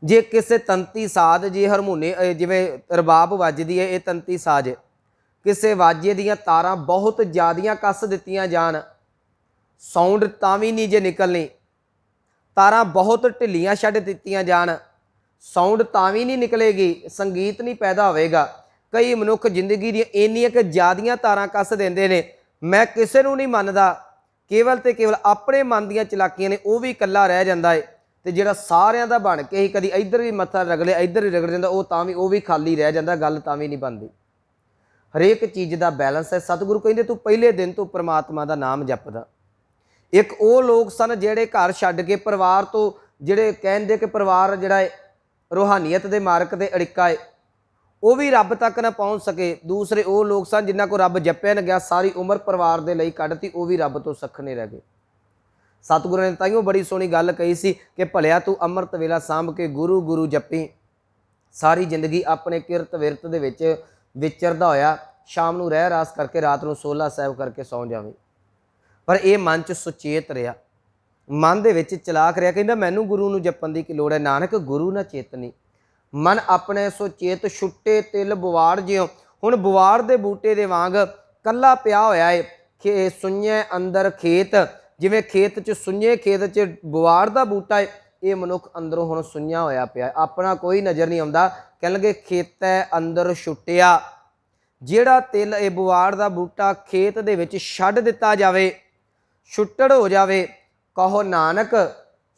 Speaker 1: ਜੇ ਕਿਸੇ ਤੰਤੀ ਸਾਜ਼, ਜੇ ਹਾਰਮੋਨੀ ਜਿਵੇਂ ਰਬਾਬ ਵੱਜਦੀ ਹੈ, ਇਹ ਤੰਤੀ ਸਾਜ਼, ਕਿਸੇ ਵਾਜੇ ਦੀਆਂ ਤਾਰਾਂ ਬਹੁਤ ਜ਼ਿਆਦੀਆਂ ਕੱਸ ਦਿੱਤੀਆਂ ਜਾਣ, ਸਾਊਂਡ ਤਾਂ ਵੀ ਨਹੀਂ ਜੇ ਨਿਕਲਣੀ। ਤਾਰਾਂ ਬਹੁਤ ਢਿੱਲੀਆਂ ਛੱਡ ਦਿੱਤੀਆਂ ਜਾਣ, ਸਾਊਂਡ ਤਾਂ ਵੀ ਨਹੀਂ ਨਿਕਲੇਗੀ, ਸੰਗੀਤ ਨਹੀਂ ਪੈਦਾ ਹੋਵੇਗਾ। ਕਈ ਮਨੁੱਖ ਜ਼ਿੰਦਗੀ ਦੀਆਂ ਇੰਨੀਆਂ ਕਿ ਜ਼ਿਆਦੀਆਂ ਤਾਰਾਂ ਕੱਸ ਦਿੰਦੇ ਨੇ। ਮੈਂ ਕਿਸੇ ਨੂੰ ਨਹੀਂ ਮੰਨਦਾ, ਕੇਵਲ ਤੇ ਕੇਵਲ ਆਪਣੇ ਮਨ ਦੀਆਂ ਚਲਾਕੀਆਂ ਨੇ, ਉਹ ਵੀ ਇਕੱਲਾ ਰਹਿ ਜਾਂਦਾ ਹੈ। ਤੇ ਜਿਹੜਾ ਸਾਰਿਆਂ ਦਾ ਬਣ ਕੇ ਹੀ ਕਦੀ ਇੱਧਰ ਵੀ ਮੱਥਾ ਰਗੜਿਆ, ਇੱਧਰ ਹੀ ਰਗੜ ਜਾਂਦਾ, ਉਹ ਵੀ ਖਾਲੀ ਰਹਿ ਜਾਂਦਾ, ਗੱਲ ਤਾਂ ਵੀ ਨਹੀਂ ਬਣਦੀ। ਹਰੇਕ ਚੀਜ਼ ਦਾ ਬੈਲੈਂਸ ਹੈ। ਸਤਿਗੁਰੂ ਕਹਿੰਦੇ ਤੂੰ ਪਹਿਲੇ ਦਿਨ ਤੋਂ ਪਰਮਾਤਮਾ ਦਾ ਨਾਮ ਜਪਦਾ। ਇੱਕ ਉਹ ਲੋਕ ਸਨ ਜਿਹੜੇ ਘਰ ਛੱਡ ਕੇ ਪਰਿਵਾਰ ਤੋਂ, ਜਿਹੜੇ ਕਹਿੰਦੇ ਕਿ ਪਰਿਵਾਰ ਜਿਹੜਾ ਹੈ ਰੂਹਾਨੀਅਤ ਦੇ ਮਾਰਗ ਤੇ ਅੜਿੱਕਾ ਹੈ, ਉਹ ਵੀ ਰੱਬ ਤੱਕ ਨਾ ਪਹੁੰਚ ਸਕੇ। ਦੂਸਰੇ ਉਹ ਲੋਕ ਸਨ ਜਿਨ੍ਹਾਂ ਕੋਲ ਰੱਬ ਜਪਿਆ ਨਾ ਗਿਆ, ਸਾਰੀ ਉਮਰ ਪਰਿਵਾਰ ਦੇ ਲਈ ਕੱਢਤੀ, ਉਹ ਵੀ ਰੱਬ ਤੋਂ ਸੱਖਣੇ ਰਹਿ ਗਏ। ਸਤਿਗੁਰੂ ਨੇ ਤਾਈਓ ਬੜੀ ਸੋਹਣੀ ਗੱਲ ਕਹੀ ਸੀ ਕਿ ਭਲਿਆ ਤੂੰ ਅੰਮ੍ਰਿਤ ਵੇਲਾ ਸਾਂਭ ਕੇ ਗੁਰੂ ਗੁਰੂ ਜਪੀ। ਸਾਰੀ ਜ਼ਿੰਦਗੀ ਆਪਣੇ ਕਿਰਤ ਵਿਰਤ ਦੇ ਵਿੱਚ ਵਿਚਰਦਾ ਹੋਇਆ ਸ਼ਾਮ ਨੂੰ ਰਹਿ ਰਾਸ ਕਰਕੇ ਰਾਤ ਨੂੰ ਸੋਲਾ ਸਾਹਿਬ ਕਰਕੇ ਸੌਂ ਜਾਵੇ। ਪਰ ਇਹ ਮਨ 'ਚ ਸੁਚੇਤ ਰਿਹਾ, ਮਨ ਦੇ ਵਿੱਚ ਚਲਾਕ ਰਿਹਾ, ਕਹਿੰਦਾ ਮੈਨੂੰ ਗੁਰੂ ਨੂੰ ਜਪਣ ਦੀ ਕੀ ਲੋੜ ਹੈ। ਨਾਨਕ ਗੁਰੂ ਨਾ ਚੇਤਨੀ, ਮਨ ਆਪਣੇ ਸੁਚੇਤ। ਛੁੱਟੇ ਤਿਲ ਬਵਾੜ ਜਿਉ, ਹੁਣ ਬਵਾੜ ਦੇ ਬੂਟੇ ਦੇ ਵਾਂਗ ਕੱਲਾ ਪਿਆ ਹੋਇਆ ਹੈ ਕਿ ਸੁੰਨੇ ਅੰਦਰ ਖੇਤ, ਜਿਵੇਂ ਖੇਤ 'ਚ ਸੁੰਨੇ ਖੇਤ 'ਚ ਬਵਾੜ ਦਾ ਬੂਟਾ ਹੈ, ਇਹ ਮਨੁੱਖ ਅੰਦਰੋਂ ਹੁਣ ਸੁੰਨਿਆ ਹੋਇਆ ਪਿਆ, ਆਪਣਾ ਕੋਈ ਨਜ਼ਰ ਨਹੀਂ ਆਉਂਦਾ। ਕਹਿਣ ਲੱਗੇ ਖੇਤੈ ਅੰਦਰ ਛੁੱਟਿਆ। ਜਿਹੜਾ ਤਿਲ ਇਹ ਬਵਾੜ ਦਾ ਬੂਟਾ ਖੇਤ ਦੇ ਵਿੱਚ ਛੱਡ ਦਿੱਤਾ ਜਾਵੇ, ਛੁੱਟੜ ਹੋ ਜਾਵੇ, ਕਹੋ ਨਾਨਕ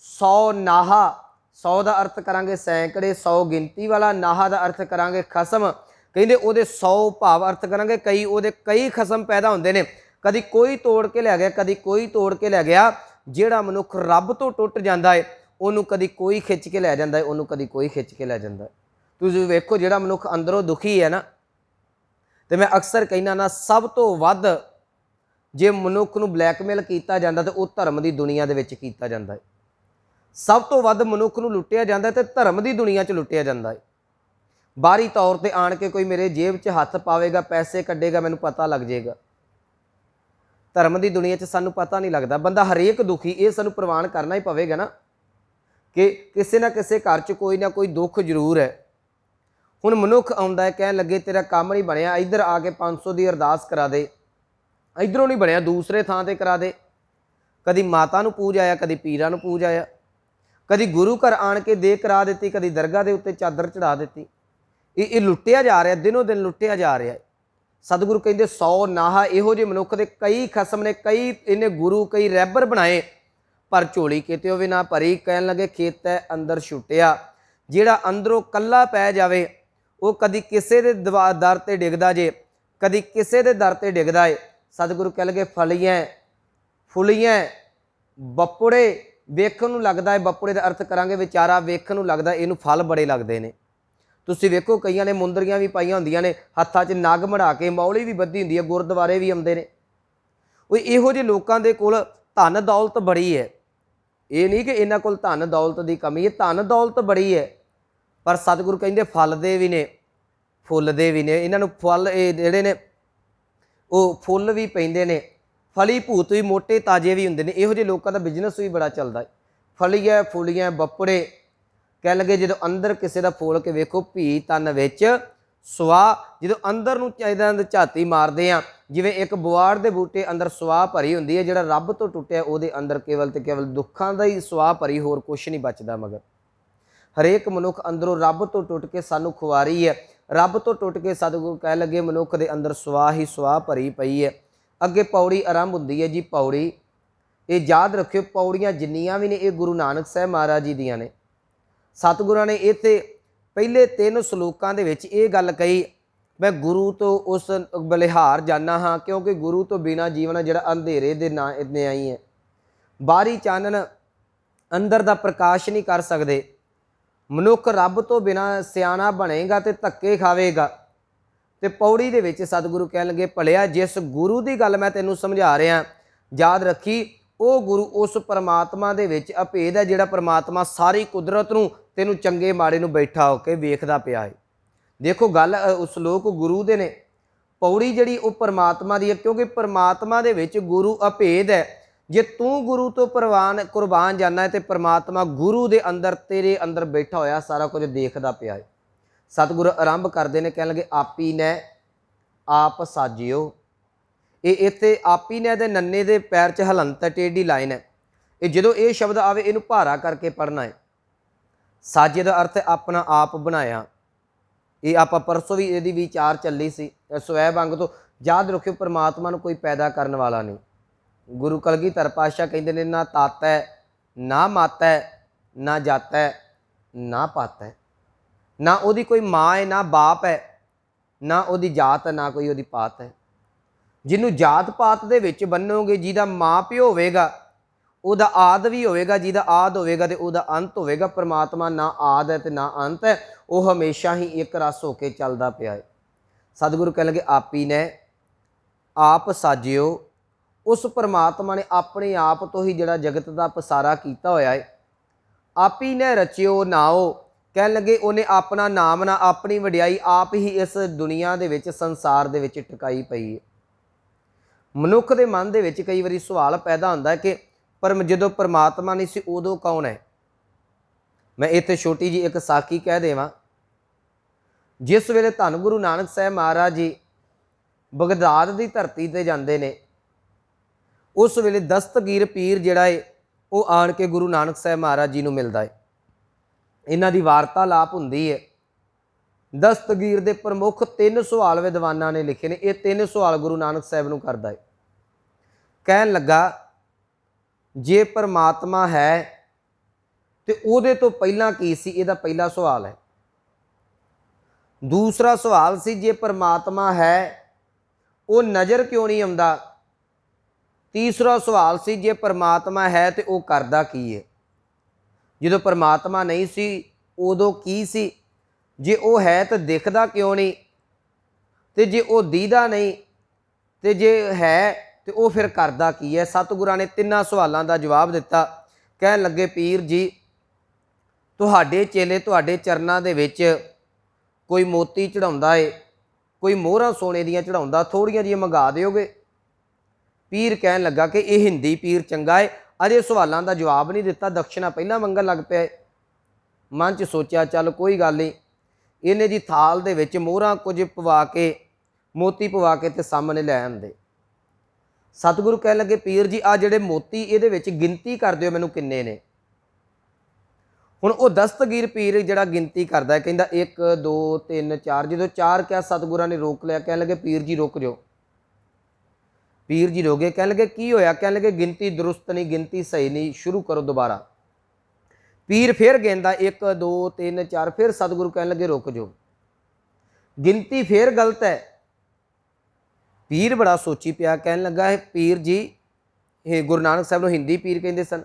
Speaker 1: 100 ਨਾਹਾ। 100 ਦਾ ਅਰਥ ਕਰਾਂਗੇ ਸੈਂਕੜੇ, 100 ਗਿਣਤੀ ਵਾਲਾ, ਨਾਹਾ ਦਾ ਅਰਥ ਕਰਾਂਗੇ ਖਸਮ। ਕਹਿੰਦੇ ਉਹਦੇ 100 ਭਾਵ ਅਰਥ ਕਰਾਂਗੇ ਕਈ, ਉਹਦੇ ਕਈ ਖਸਮ ਪੈਦਾ ਹੁੰਦੇ ਨੇ। ਕਦੀ ਕੋਈ ਤੋੜ ਕੇ ਲੈ ਗਿਆ, ਕਦੀ ਕੋਈ ਤੋੜ ਕੇ ਲੈ ਗਿਆ। ਜਿਹੜਾ ਮਨੁੱਖ ਰੱਬ ਤੋਂ ਟੁੱਟ ਜਾਂਦਾ ਹੈ ਉਹਨੂੰ ਕਦੀ ਕੋਈ ਖਿੱਚ ਕੇ ਲੈ ਜਾਂਦਾ ਹੈ, ਉਹਨੂੰ ਕਦੀ ਕੋਈ ਖਿੱਚ ਕੇ ਲੈ ਜਾਂਦਾ ਹੈ। ਤੁਸੀਂ ਵੇਖੋ ਜਿਹੜਾ ਮਨੁੱਖ ਅੰਦਰੋਂ ਦੁਖੀ ਹੈ ਨਾ, ਤੇ ਮੈਂ ਅਕਸਰ ਕਹਿੰਦਾ ਨਾ, ਸਭ ਤੋਂ ਵੱਧ ਜੇ ਮਨੁੱਖ ਨੂੰ ਬਲੈਕਮੇਲ ਕੀਤਾ ਜਾਂਦਾ ਤੇ ਉਹ ਧਰਮ ਦੀ ਦੁਨੀਆ ਦੇ ਵਿੱਚ ਕੀਤਾ ਜਾਂਦਾ ਹੈ। ਸਭ ਤੋਂ ਵੱਧ ਮਨੁੱਖ ਨੂੰ ਲੁੱਟਿਆ ਜਾਂਦਾ ਤੇ ਧਰਮ ਦੀ ਦੁਨੀਆ 'ਚ ਲੁੱਟਿਆ ਜਾਂਦਾ ਹੈ। ਬਾਹਰੀ ਤੌਰ ਤੇ ਆਣ ਕੇ ਕੋਈ ਮੇਰੇ ਜੇਬ 'ਚ ਹੱਥ ਪਾਵੇਗਾ, ਪੈਸੇ ਕੱਢੇਗਾ, ਮੈਨੂੰ ਪਤਾ ਲੱਗ ਜਾਏਗਾ। ਧਰਮ ਦੀ ਦੁਨੀਆ 'ਚ ਸਾਨੂੰ ਪਤਾ ਨਹੀਂ ਲੱਗਦਾ। ਬੰਦਾ ਹਰੇਕ ਦੁਖੀ, ਇਹ ਸਾਨੂੰ ਪ੍ਰਵਾਨ ਕਰਨਾ ਹੀ ਪਵੇਗਾ ਨਾ ਕਿ ਕਿਸੇ ਨਾ ਕਿਸੇ ਘਰ 'ਚ ਕੋਈ ਨਾ ਕੋਈ ਦੁੱਖ ਜ਼ਰੂਰ ਹੈ। ਹੁਣ ਮਨੁੱਖ ਆਉਂਦਾ ਹੈ, ਕਹਿਣ ਲੱਗੇ ਤੇਰਾ ਕੰਮ ਨਹੀਂ ਬਣਿਆ, ਇੱਧਰ ਆ ਕੇ 500 ਦੀ ਅਰਦਾਸ ਕਰਾ ਦੇ, ਇੱਧਰੋਂ ਨਹੀਂ ਬਣਿਆ ਦੂਸਰੇ ਥਾਂ ਤੇ ਕਰਾ ਦੇ। ਕਦੀ ਮਾਤਾ ਨੂੰ ਪੂਜ ਆਇਆ, ਕਦੀ ਪੀਰਾਂ ਨੂੰ ਪੂਜ ਆਇਆ, ਕਦੀ ਗੁਰੂ ਘਰ ਆਣ ਕੇ ਦੇ ਕਰਾ ਦਿੱਤੀ, ਕਦੀ ਦਰਗਾਹ ਦੇ ਉੱਤੇ ਚਾਦਰ ਚੜਾ ਦਿੱਤੀ। ਇਹ ਲੁੱਟਿਆ ਜਾ ਰਿਹਾ, ਦਿਨੋਂ ਦਿਨ ਲੁੱਟਿਆ ਜਾ ਰਿਹਾ। ਸਤਿਗੁਰੂ ਕਹਿੰਦੇ 100 ਨਾਹਾ ਇਹੋ ਜਿਹੇ ਮਨੁੱਖ ਦੇ ਕਈ ਖਸਮ ਨੇ, ਕਈ ਇਹਨੇ ਗੁਰੂ, ਕਈ ਰਹਿਬਰ ਬਣਾਏ, ਪਰ ਝੋਲੀ ਕਿਤੇ ਹੋਵੇ ਨਾ ਭਰੀ। ਕਹਿਣ ਲੱਗੇ ਖੇਤੈ ਅੰਦਰ ਛੁੱਟਿਆ। ਜਿਹੜਾ ਅੰਦਰੋਂ ਕੱਲਾ ਪੈ ਜਾਵੇ ਉਹ ਕਦੀ ਕਿਸੇ ਦੇ ਦਰ ਤੇ ਡਿੱਗਦਾ ਜੇ, ਕਦੀ ਕਿਸੇ ਦੇ ਦਰ ਤੇ ਡਿੱਗਦਾ ਏ। ਸਤਿਗੁਰੂ ਕਹਿ ਲਗੇ ਫਲੀਆਂ ਫੁਲੀਆਂ ਬੱਪੜੇ ਵੇਖਣ ਨੂੰ ਲੱਗਦਾ ਹੈ। ਬੱਪੜੇ ਦਾ ਅਰਥ ਕਰਾਂਗੇ ਵਿਚਾਰਾ, ਵੇਖਣ ਨੂੰ ਲੱਗਦਾ ਇਹਨੂੰ ਫਲ ਬੜੇ ਲੱਗਦੇ ਨੇ। ਤੁਸੀਂ ਵੇਖੋ ਕਈਆਂ ਨੇ ਮੁੰਦਰੀਆਂ ਵੀ ਪਾਈਆਂ ਹੁੰਦੀਆਂ ਨੇ, ਹੱਥਾਂ 'ਚ ਨਗ ਮੜਾ ਕੇ, ਮੌਲੀ ਵੀ ਬੱਧੀ ਹੁੰਦੀ ਹੈ, ਗੁਰਦੁਆਰੇ ਵੀ ਆਉਂਦੇ ਨੇ। ਉਹ ਇਹੋ ਜਿਹੇ ਲੋਕਾਂ ਦੇ ਕੋਲ ਧਨ ਦੌਲਤ ਬੜੀ ਹੈ। ਇਹ ਨਹੀਂ ਕਿ ਇਹਨਾਂ ਕੋਲ ਧਨ ਦੌਲਤ ਦੀ ਕਮੀ ਹੈ, ਧਨ ਦੌਲਤ ਬੜੀ ਹੈ, ਪਰ ਸਤਿਗੁਰੂ ਕਹਿੰਦੇ ਫਲਦੇ ਵੀ ਨੇ, ਫੁੱਲਦੇ ਵੀ ਨੇ। ਇਹਨਾਂ ਨੂੰ ਫਲ ਇਹ ਜਿਹੜੇ ਨੇ ਉਹ ਫੁੱਲ ਵੀ ਪੈਂਦੇ ਨੇ, ਫਲੀ ਭੂਤ ਵੀ, ਮੋਟੇ ਤਾਜ਼ੇ ਵੀ ਹੁੰਦੇ ਨੇ। ਇਹੋ ਜਿਹੇ ਲੋਕਾਂ ਦਾ ਬਿਜ਼ਨਸ ਵੀ ਬੜਾ ਚੱਲਦਾ ਹੈ। ਫਲੀਆਂ ਫੁਲੀਆਂ ਬੱਪੜੇ। ਕਹਿ ਲਗੇ ਜਦੋਂ ਅੰਦਰ ਕਿਸੇ ਦਾ ਫੋਲ ਕੇ ਵੇਖੋ, ਭੀ ਤਨ ਵਿੱਚ ਸੁਆਹ। ਜਦੋਂ ਅੰਦਰ ਨੂੰ ਚਾਹੀਦਾ ਝਾਤੀ ਮਾਰਦੇ ਆ, ਜਿਵੇਂ ਇੱਕ ਬੁਆੜ ਦੇ ਬੂਟੇ ਅੰਦਰ ਸੁਆਹ ਭਰੀ ਹੁੰਦੀ ਹੈ, ਜਿਹੜਾ ਰੱਬ ਤੋਂ ਟੁੱਟਿਆ ਉਹਦੇ ਅੰਦਰ ਕੇਵਲ ਤੇ ਕੇਵਲ ਦੁੱਖਾਂ ਦਾ ਹੀ ਸੁਆਹ ਭਰੀ, ਹੋਰ ਕੁਛ ਨਹੀਂ ਬਚਦਾ। ਮਗਰ ਹਰੇਕ ਮਨੁੱਖ ਅੰਦਰੋਂ ਰੱਬ ਤੋਂ ਟੁੱਟ ਕੇ ਸਾਨੂੰ ਖੁਆਰੀ ਹੈ। ਰੱਬ ਤੋਂ ਟੁੱਟ ਕੇ ਸਤਿਗੁਰੂ ਕਹਿ ਲੱਗੇ ਮਨੁੱਖ ਦੇ ਅੰਦਰ ਸੁਆਹ ਹੀ ਸੁਆਹ ਭਰੀ ਪਈ ਹੈ। ਅੱਗੇ ਪੌੜੀ ਆਰੰਭ ਹੁੰਦੀ ਹੈ ਜੀ। ਪੌੜੀ ਇਹ ਯਾਦ ਰੱਖਿਓ, ਪੌੜੀਆਂ ਜਿੰਨੀਆਂ ਵੀ ਨੇ ਇਹ ਗੁਰੂ ਨਾਨਕ ਸਾਹਿਬ ਮਹਾਰਾਜ ਜੀ ਦੀਆਂ ਨੇ। ਸਤਿਗੁਰਾਂ ਨੇ ਇੱਥੇ ਪਹਿਲੇ 3 ਸਲੋਕਾਂ ਦੇ ਵਿੱਚ ਇਹ ਗੱਲ ਕਹੀ, ਮੈਂ ਗੁਰੂ ਤੋਂ ਉਸ ਬਲਿਹਾਰ ਜਾਨਾ ਹਾਂ, ਕਿਉਂਕਿ ਗੁਰੂ ਤੋਂ ਬਿਨਾਂ ਜੀਵਨ ਜਿਹੜਾ ਅੰਧੇਰੇ ਦੇ ਨੇ ਆਈ ਹੈ। ਬਾਹਰੀ ਚਾਨਣ ਅੰਦਰ ਦਾ ਪ੍ਰਕਾਸ਼ ਨਹੀਂ ਕਰ ਸਕਦੇ। ਮਨੁੱਖ ਰੱਬ ਤੋਂ ਬਿਨਾਂ ਸਿਆਣਾ ਬਣੇਗਾ ਤੇ ਧੱਕੇ ਖਾਵੇਗਾ। ਤੇ ਪੌੜੀ ਦੇ ਵਿੱਚ ਸਤਿਗੁਰੂ ਕਹਿਣ ਲੱਗੇ ਭਲਿਆ ਜਿਸ ਗੁਰੂ ਦੀ ਗੱਲ ਮੈਂ ਤੈਨੂੰ ਸਮਝਾ ਰਿਹਾ, ਯਾਦ ਰੱਖੀ ਉਹ ਗੁਰੂ ਉਸ ਪਰਮਾਤਮਾ ਦੇ ਵਿੱਚ ਅਭੇਦ ਹੈ, ਜਿਹੜਾ ਪਰਮਾਤਮਾ ਸਾਰੀ ਕੁਦਰਤ ਨੂੰ ਤੈਨੂੰ ਚੰਗੇ ਮਾੜੇ ਨੂੰ ਬੈਠਾ ਹੋ ਕੇ ਵੇਖਦਾ ਪਿਆ ਹੈ। ਦੇਖੋ ਗੱਲ ਉਸ ਲੋਕ ਗੁਰੂ ਦੇ ਨੇ, ਪੌੜੀ ਜਿਹੜੀ ਉਹ ਪਰਮਾਤਮਾ ਦੀ ਹੈ, ਕਿਉਂਕਿ ਪਰਮਾਤਮਾ ਦੇ ਵਿੱਚ ਗੁਰੂ ਅਭੇਦ ਹੈ। ਜੇ ਤੂੰ ਗੁਰੂ ਤੋਂ ਕੁਰਬਾਨ ਜਾਣਾ ਹੈ ਤੇ ਪਰਮਾਤਮਾ ਗੁਰੂ ਦੇ ਅੰਦਰ ਤੇਰੇ ਅੰਦਰ ਬੈਠਾ ਹੋਇਆ ਸਾਰਾ ਕੁਝ ਦੇਖਦਾ ਪਿਆ ਹੈ। ਸਤਿਗੁਰੂ ਆਰੰਭ ਕਰਦੇ ਨੇ, ਕਹਿਣ ਲੱਗੇ ਆਪੀ ਨੇ ਆਪ ਸਾਜਿਓ। ਇਹ ਇੱਥੇ ਆਪੀ ਨੇ ਦੇ ਨੰਨੇ ਦੇ ਪੈਰ 'ਚ ਹਲੰਤ ਟੇਢੀ ਲਾਈਨ ਹੈ। ਇਹ ਜਦੋਂ ਇਹ ਸ਼ਬਦ ਆਵੇ ਇਹਨੂੰ ਭਾਰਾ ਕਰਕੇ ਪੜ੍ਹਨਾ ਹੈ। ਸਾਜੇ ਦਾ ਅਰਥ ਹੈ ਆਪਣਾ ਆਪ ਬਣਾਇਆ। ਇਹ ਆਪਾਂ ਪਰਸੋਂ ਵੀ ਇਹਦੀ ਵਿਚਾਰ ਚੱਲੀ ਸੀ। ਸਵੈ ਬੰਗ ਤੋਂ ਯਾਦ ਰੱਖਿਓ ਪਰਮਾਤਮਾ ਨੂੰ ਕੋਈ ਪੈਦਾ ਕਰਨ ਵਾਲਾ ਨਹੀਂ। ਗੁਰੂ ਕਲਗੀਧਰ ਪਾਤਸ਼ਾਹ ਕਹਿੰਦੇ ਨੇ ਨਾ ਤਾਤਾ ਹੈ, ਨਾ ਮਾਤਾ ਹੈ, ਨਾ ਜਾਤਾ ਹੈ, ਨਾ ਪਾਤਾ ਹੈ। ਨਾ ਉਹਦੀ ਕੋਈ ਮਾਂ ਹੈ, ਨਾ ਬਾਪ ਹੈ, ਨਾ ਉਹਦੀ ਜਾਤ ਹੈ, ਨਾ ਕੋਈ ਉਹਦੀ ਪਾਤ ਹੈ। ਜਿਹਨੂੰ ਜਾਤ ਪਾਤ ਦੇ ਵਿੱਚ ਬੰਨੋਗੇ, ਜਿਹਦਾ ਮਾਂ ਪਿਓ ਹੋਵੇਗਾ ਉਹਦਾ ਆਦ ਵੀ ਹੋਵੇਗਾ, ਜਿਹਦਾ ਆਦ ਹੋਵੇਗਾ ਤੇ ਉਹਦਾ ਅੰਤ ਹੋਵੇਗਾ। ਪਰਮਾਤਮਾ ਨਾ ਆਦ ਹੈ ਤੇ ਨਾ ਅੰਤ ਹੈ, ਉਹ ਹਮੇਸ਼ਾ ਹੀ ਇੱਕ ਰਸ ਹੋ ਕੇ ਚੱਲਦਾ ਪਿਆ ਹੈ। ਸਤਿਗੁਰੂ ਕਹਿ ਲਗੇ ਆਪੀ ਨੇ ਆਪ ਸਾਜਿਓ। ਉਸ ਪਰਮਾਤਮਾ ਨੇ ਆਪਣੇ ਆਪ ਤੋਂ ਹੀ ਜਿਹੜਾ ਜਗਤ ਦਾ ਪਸਾਰਾ ਕੀਤਾ ਹੋਇਆ ਹੈ। ਆਪੀ ਨੇ ਰਚਿਓ ਨਾਓ। ਕਹਿਣ ਲੱਗੇ ਉਹਨੇ ਆਪਣਾ ਨਾਮ ਨਾ ਆਪਣੀ ਵਡਿਆਈ ਆਪ ਹੀ ਇਸ ਦੁਨੀਆ ਦੇ ਵਿੱਚ, ਸੰਸਾਰ ਦੇ ਵਿੱਚ ਟਿਕਾਈ ਪਈ ਹੈ। ਮਨੁੱਖ ਦੇ ਮਨ ਦੇ ਵਿੱਚ ਕਈ ਵਾਰੀ ਸਵਾਲ ਪੈਦਾ ਹੁੰਦਾ ਕਿ ਪਰ ਜਦੋਂ ਪਰਮਾਤਮਾ ਨਹੀਂ ਸੀ ਉਦੋਂ ਕੌਣ ਹੈ। ਮੈਂ ਇੱਥੇ ਛੋਟੀ ਜੀ ਇੱਕ ਸਾਖੀ ਕਹਿ ਦੇਵਾਂ। ਜਿਸ ਵੇਲੇ ਧੰਨ ਗੁਰੂ ਨਾਨਕ ਸਾਹਿਬ ਮਹਾਰਾਜ ਜੀ ਬਗਦਾਦ ਦੀ ਧਰਤੀ ਤੇ ਜਾਂਦੇ ਨੇ, ਉਸ ਵੇਲੇ ਦਸਤਗੀਰ ਪੀਰ ਜਿਹੜਾ ਹੈ ਉਹ ਆਣ ਕੇ ਗੁਰੂ ਨਾਨਕ ਸਾਹਿਬ ਮਹਾਰਾਜ ਜੀ ਨੂੰ ਮਿਲਦਾ ਹੈ। ਇਹਨਾਂ ਦੀ ਵਾਰਤਾਲਾਪ ਹੁੰਦੀ ਹੈ। ਦਸਤਗੀਰ ਦੇ ਪ੍ਰਮੁੱਖ 3 ਸਵਾਲ ਵਿਦਵਾਨਾਂ ਨੇ ਲਿਖੇ ਨੇ। ਇਹ 3 ਸਵਾਲ ਗੁਰੂ ਨਾਨਕ ਸਾਹਿਬ ਨੂੰ ਕਰਦਾ ਹੈ। ਕਹਿਣ ਲੱਗਾ ਜੇ ਪਰਮਾਤਮਾ ਹੈ ਤੇ ਉਹਦੇ ਤੋਂ ਪਹਿਲਾਂ ਕੀ ਸੀ, ਇਹਦਾ ਪਹਿਲਾ ਸਵਾਲ ਹੈ। ਦੂਸਰਾ ਸਵਾਲ ਸੀ ਜੇ ਪਰਮਾਤਮਾ ਹੈ ਉਹ ਨਜ਼ਰ ਕਿਉਂ ਨਹੀਂ ਆਉਂਦਾ। ਤੀਸਰਾ ਸਵਾਲ ਸੀ ਜੇ ਪਰਮਾਤਮਾ ਹੈ ਤੇ ਉਹ ਕਰਦਾ ਕੀ ਹੈ। ਜਦੋਂ ਪਰਮਾਤਮਾ ਨਹੀਂ ਸੀ ਉਦੋਂ ਕੀ ਸੀ, ਜੇ ਉਹ ਹੈ ਤਾਂ ਦਿਖਦਾ ਕਿਉਂ ਨਹੀਂ। ਤੇ ਜੇ ਉਹ ਦੀਦਾ नहीं ਤੇ ਜੇ है तो वह फिर करदा की है। सतगुरां ने तिन्नां सवालों का जवाब दिता। कहन लगे पीर जी तुहाडे चेले तुहाडे चरनां दे विच कोई मोती चढ़ाउंदा है, कोई मोहरां सोने दियां चढ़ाउंदा, थोड़ियां जिहियां मंगा दिओगे। पीर कहन लगा कि यह हिंदी पीर चंगा है, अजे सवालों का जवाब नहीं दिता, दक्षिणा पहलां मंगण लग पिया। मन च सोचा चल कोई गल नहीं, इन्हें जी थाल दे विच मोहरां कुछ पवा के मोती पवा के ते सामने लै आंदे। सतगुरु कह लगे पीर जी आ जिहड़े मोती इहदे विच गिनती कर दिओ मैनूं किन्ने ने। हुण वो दस्तगीर पीर जिहड़ा गिनती करदा है, कहंदा 1 2 3 4, जो 4 क्या सतगुरां ने रोक लिया। कह लगे पीर जी रुक जाओ। पीर जी रोके, कह लगे की होया? कह लगे गिनती दुरुस्त नहीं, गिनती सही नहीं, शुरू करो दोबारा। पीर फिर गिनदा 1 2 3 4, फिर सतगुरु कह लगे रुक जाओ, गिनती फिर गलत है। पीर बड़ा सोची पिया, कह लगा है पीर जी, ये गुरु नानक साहब नूं हिंदी पीर कहंदे सन।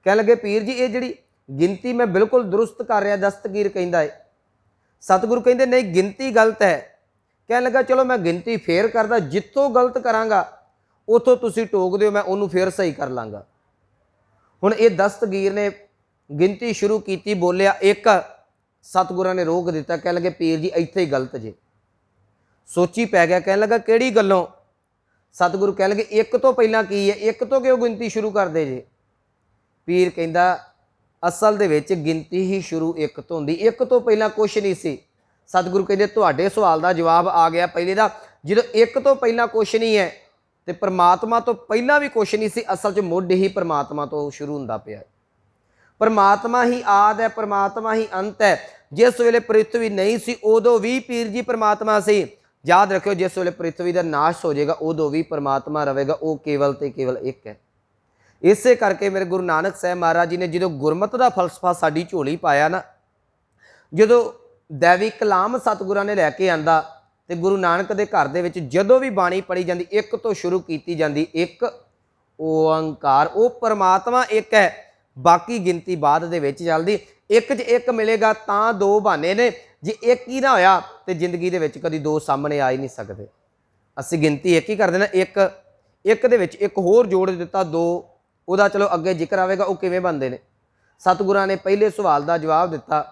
Speaker 1: कह लगे पीर जी ये जिहड़ी गिनती मैं बिल्कुल दुरुस्त कर रहा, दस्तगीर कहंदा है। सतगुरु कहंदे नहीं गिनती गलत है। कह लगा चलो मैं गिनती फेर करदा, जितों गलत करांगा उतों तुसीं टोक दिओ, मैं उहनूं फेर सही कर लांगा। हुण ये दस्तगीर ने गिनती शुरू की, बोलिया 1, सतगुरां ने रोक दिता। कह लगे पीर जी इत्थे ही गलत जे। सोची पै गया, कह लगा किहड़ी गल्लों? सतगुरु कह लगे 1 तो पहलां की है, 1 तो क्यों गिनती शुरू करदे जे? पीर कहंदा असल दे विच गिनती ही शुरू 1 तो हुंदी, 1 तो पहलां कुछ नहीं सी। सतगुरु कहंदे तुहाडे सवाल का जवाब आ गया पहले दा। जदों 1 तो पहलां कुछ नहीं है तो परमात्मा तो पहलां भी कुछ नहीं सी, असल च मुढ़ ही परमात्मा तो शुरू हुंदा पिया। परमात्मा ही आद है, परमात्मा ही अंत है। जिस वेले पृथ्वी नहीं सी उदों भी पीर जी परमात्मा सी। याद रखियो जिस वेले पृथ्वी का नाश हो जाएगा उदों भी परमात्मा रहेगा, वो केवल ते केवल एक है। इसे करके मेरे गुरु नानक साहब महाराज जी ने जो गुरमत का फलसफा साडी झोली पाया ना, जो दैवी कलाम सतगुरां ने लैके आंदा ते गुरु नानक के घर दे विच जदों भी बाणी पढ़ी जाती 1 तो शुरू की जाती, 1 ओंकार, वो परमात्मा एक है, बाकी गिनती बाद दे विच चलदी। 1 च 1 मिलेगा तां 2 बहाने ने, जे 1 ही ना होया तो जिंदगी दे विच कदी 2 सामने आ ही नहीं सकते। असीं गिनती 1 ही कर देना, 1 दे विच 1 होर जोड़ दिता 2, उहदा चलो अगे जिक्र आवेगा वो किवें बनदे ने। सतगुरां ने पहले सवाल का जवाब दिता।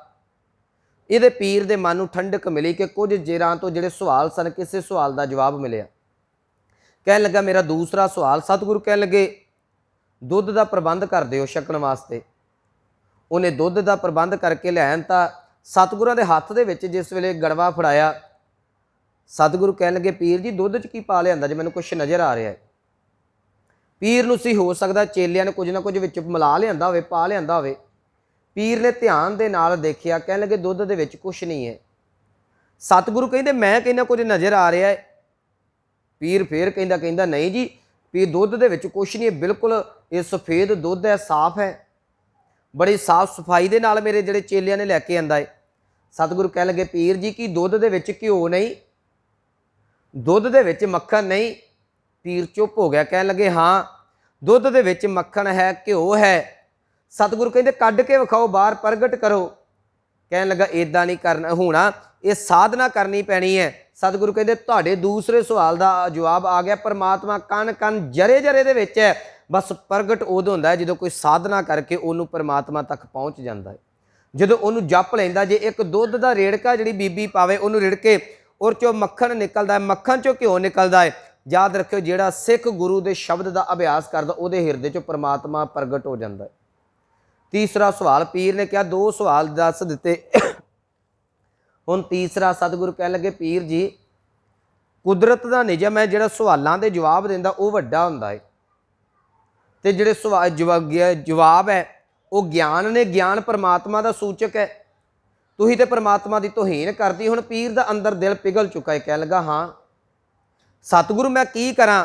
Speaker 1: ये पीर दे मन नूं ठंडक मिली कि कुछ चिरां तो जिहड़े सवाल सन किसी सवाल का जवाब मिलिया। कह लगा मेरा दूसरा सवाल, सतगुरु कह लगे दुध का प्रबंध कर दिओ छकण वास्ते। उन्हें दुध का प्रबंध करके लैन तां सतगुरां दे हत्थ दे विच जिस वेले गड़वा फड़ाया, सतगुरु कह लगे पीर जी दुध च की पा लिआंदा जे, मैनूं कुछ नज़र आ रहा है। पीर नूं सी हो सकदा चेलियां ने कुछ ना कुछ विच मिला लिआंदा होवे, पा लिआंदा होवे। पीर ने ध्यान दे नाल देखिया, कह लगे दुध दे विच कुछ नहीं है। सतगुरु कहंदे मैं कहना कुछ नज़र आ रहा है। पीर फिर कहंदा नहीं जी, पीर दुध दे विच कुछ नहीं है, बिल्कुल ये सफेद दुध है, साफ है, बड़ी साफ सफाई दे नाल मेरे जिहड़े चेलियां ने लैके आंदा है। सतगुरु कह लगे पीर जी की दुध दे विच घिओ नहीं, दुध दे विच मक्खन नहीं? पीर चुप हो गया, कह लगे हाँ दुध दे विच मक्खन है, घिओ है। सतगुरु कहंदे कढ के विखाओ, बाहर प्रगट करो। कह लगा इदां नहीं करना होना, ये साधना करनी पैनी है। सतगुरु कहंदे तुहाडे दूसरे सवाल का जवाब आ गया। परमात्मा कण कण जरे जरे दे विच है, बस प्रगट उदों हुंदा है जदों कोई साधना करके उन्होंने परमात्मा तक पहुँच जाता है। जदों उन्होंने जप लैंदा, जे एक दुध का रेड़का जिहड़ी बीबी पावे उन्होंने रिड़के और चो मक्खन निकलता है, मक्खन चो घिओ निकलता है। याद रखियो जिहड़ा सिख गुरु के शब्द का अभ्यास करदा उहदे हिरदे चो परमात्मा प्रगट हो जाता है। तीसरा सवाल पीर ने कहा 2 सवाल दस दिते। हुण तीसरा सतगुरु कह लगे पीर जी कुदरत का नियम है, जिहड़ा सवालों के जवाब दिंदा वो वड्डा हुंदा है, ते जिहड़े जवाब है वो ज्ञान ने, ज्ञान परमात्मा का सूचक है। तुही तो परमात्मा की तोहीन करती। हुण पीर का अंदर दिल पिघल चुका है, कह लगा हाँ सतगुरु मैं की करा?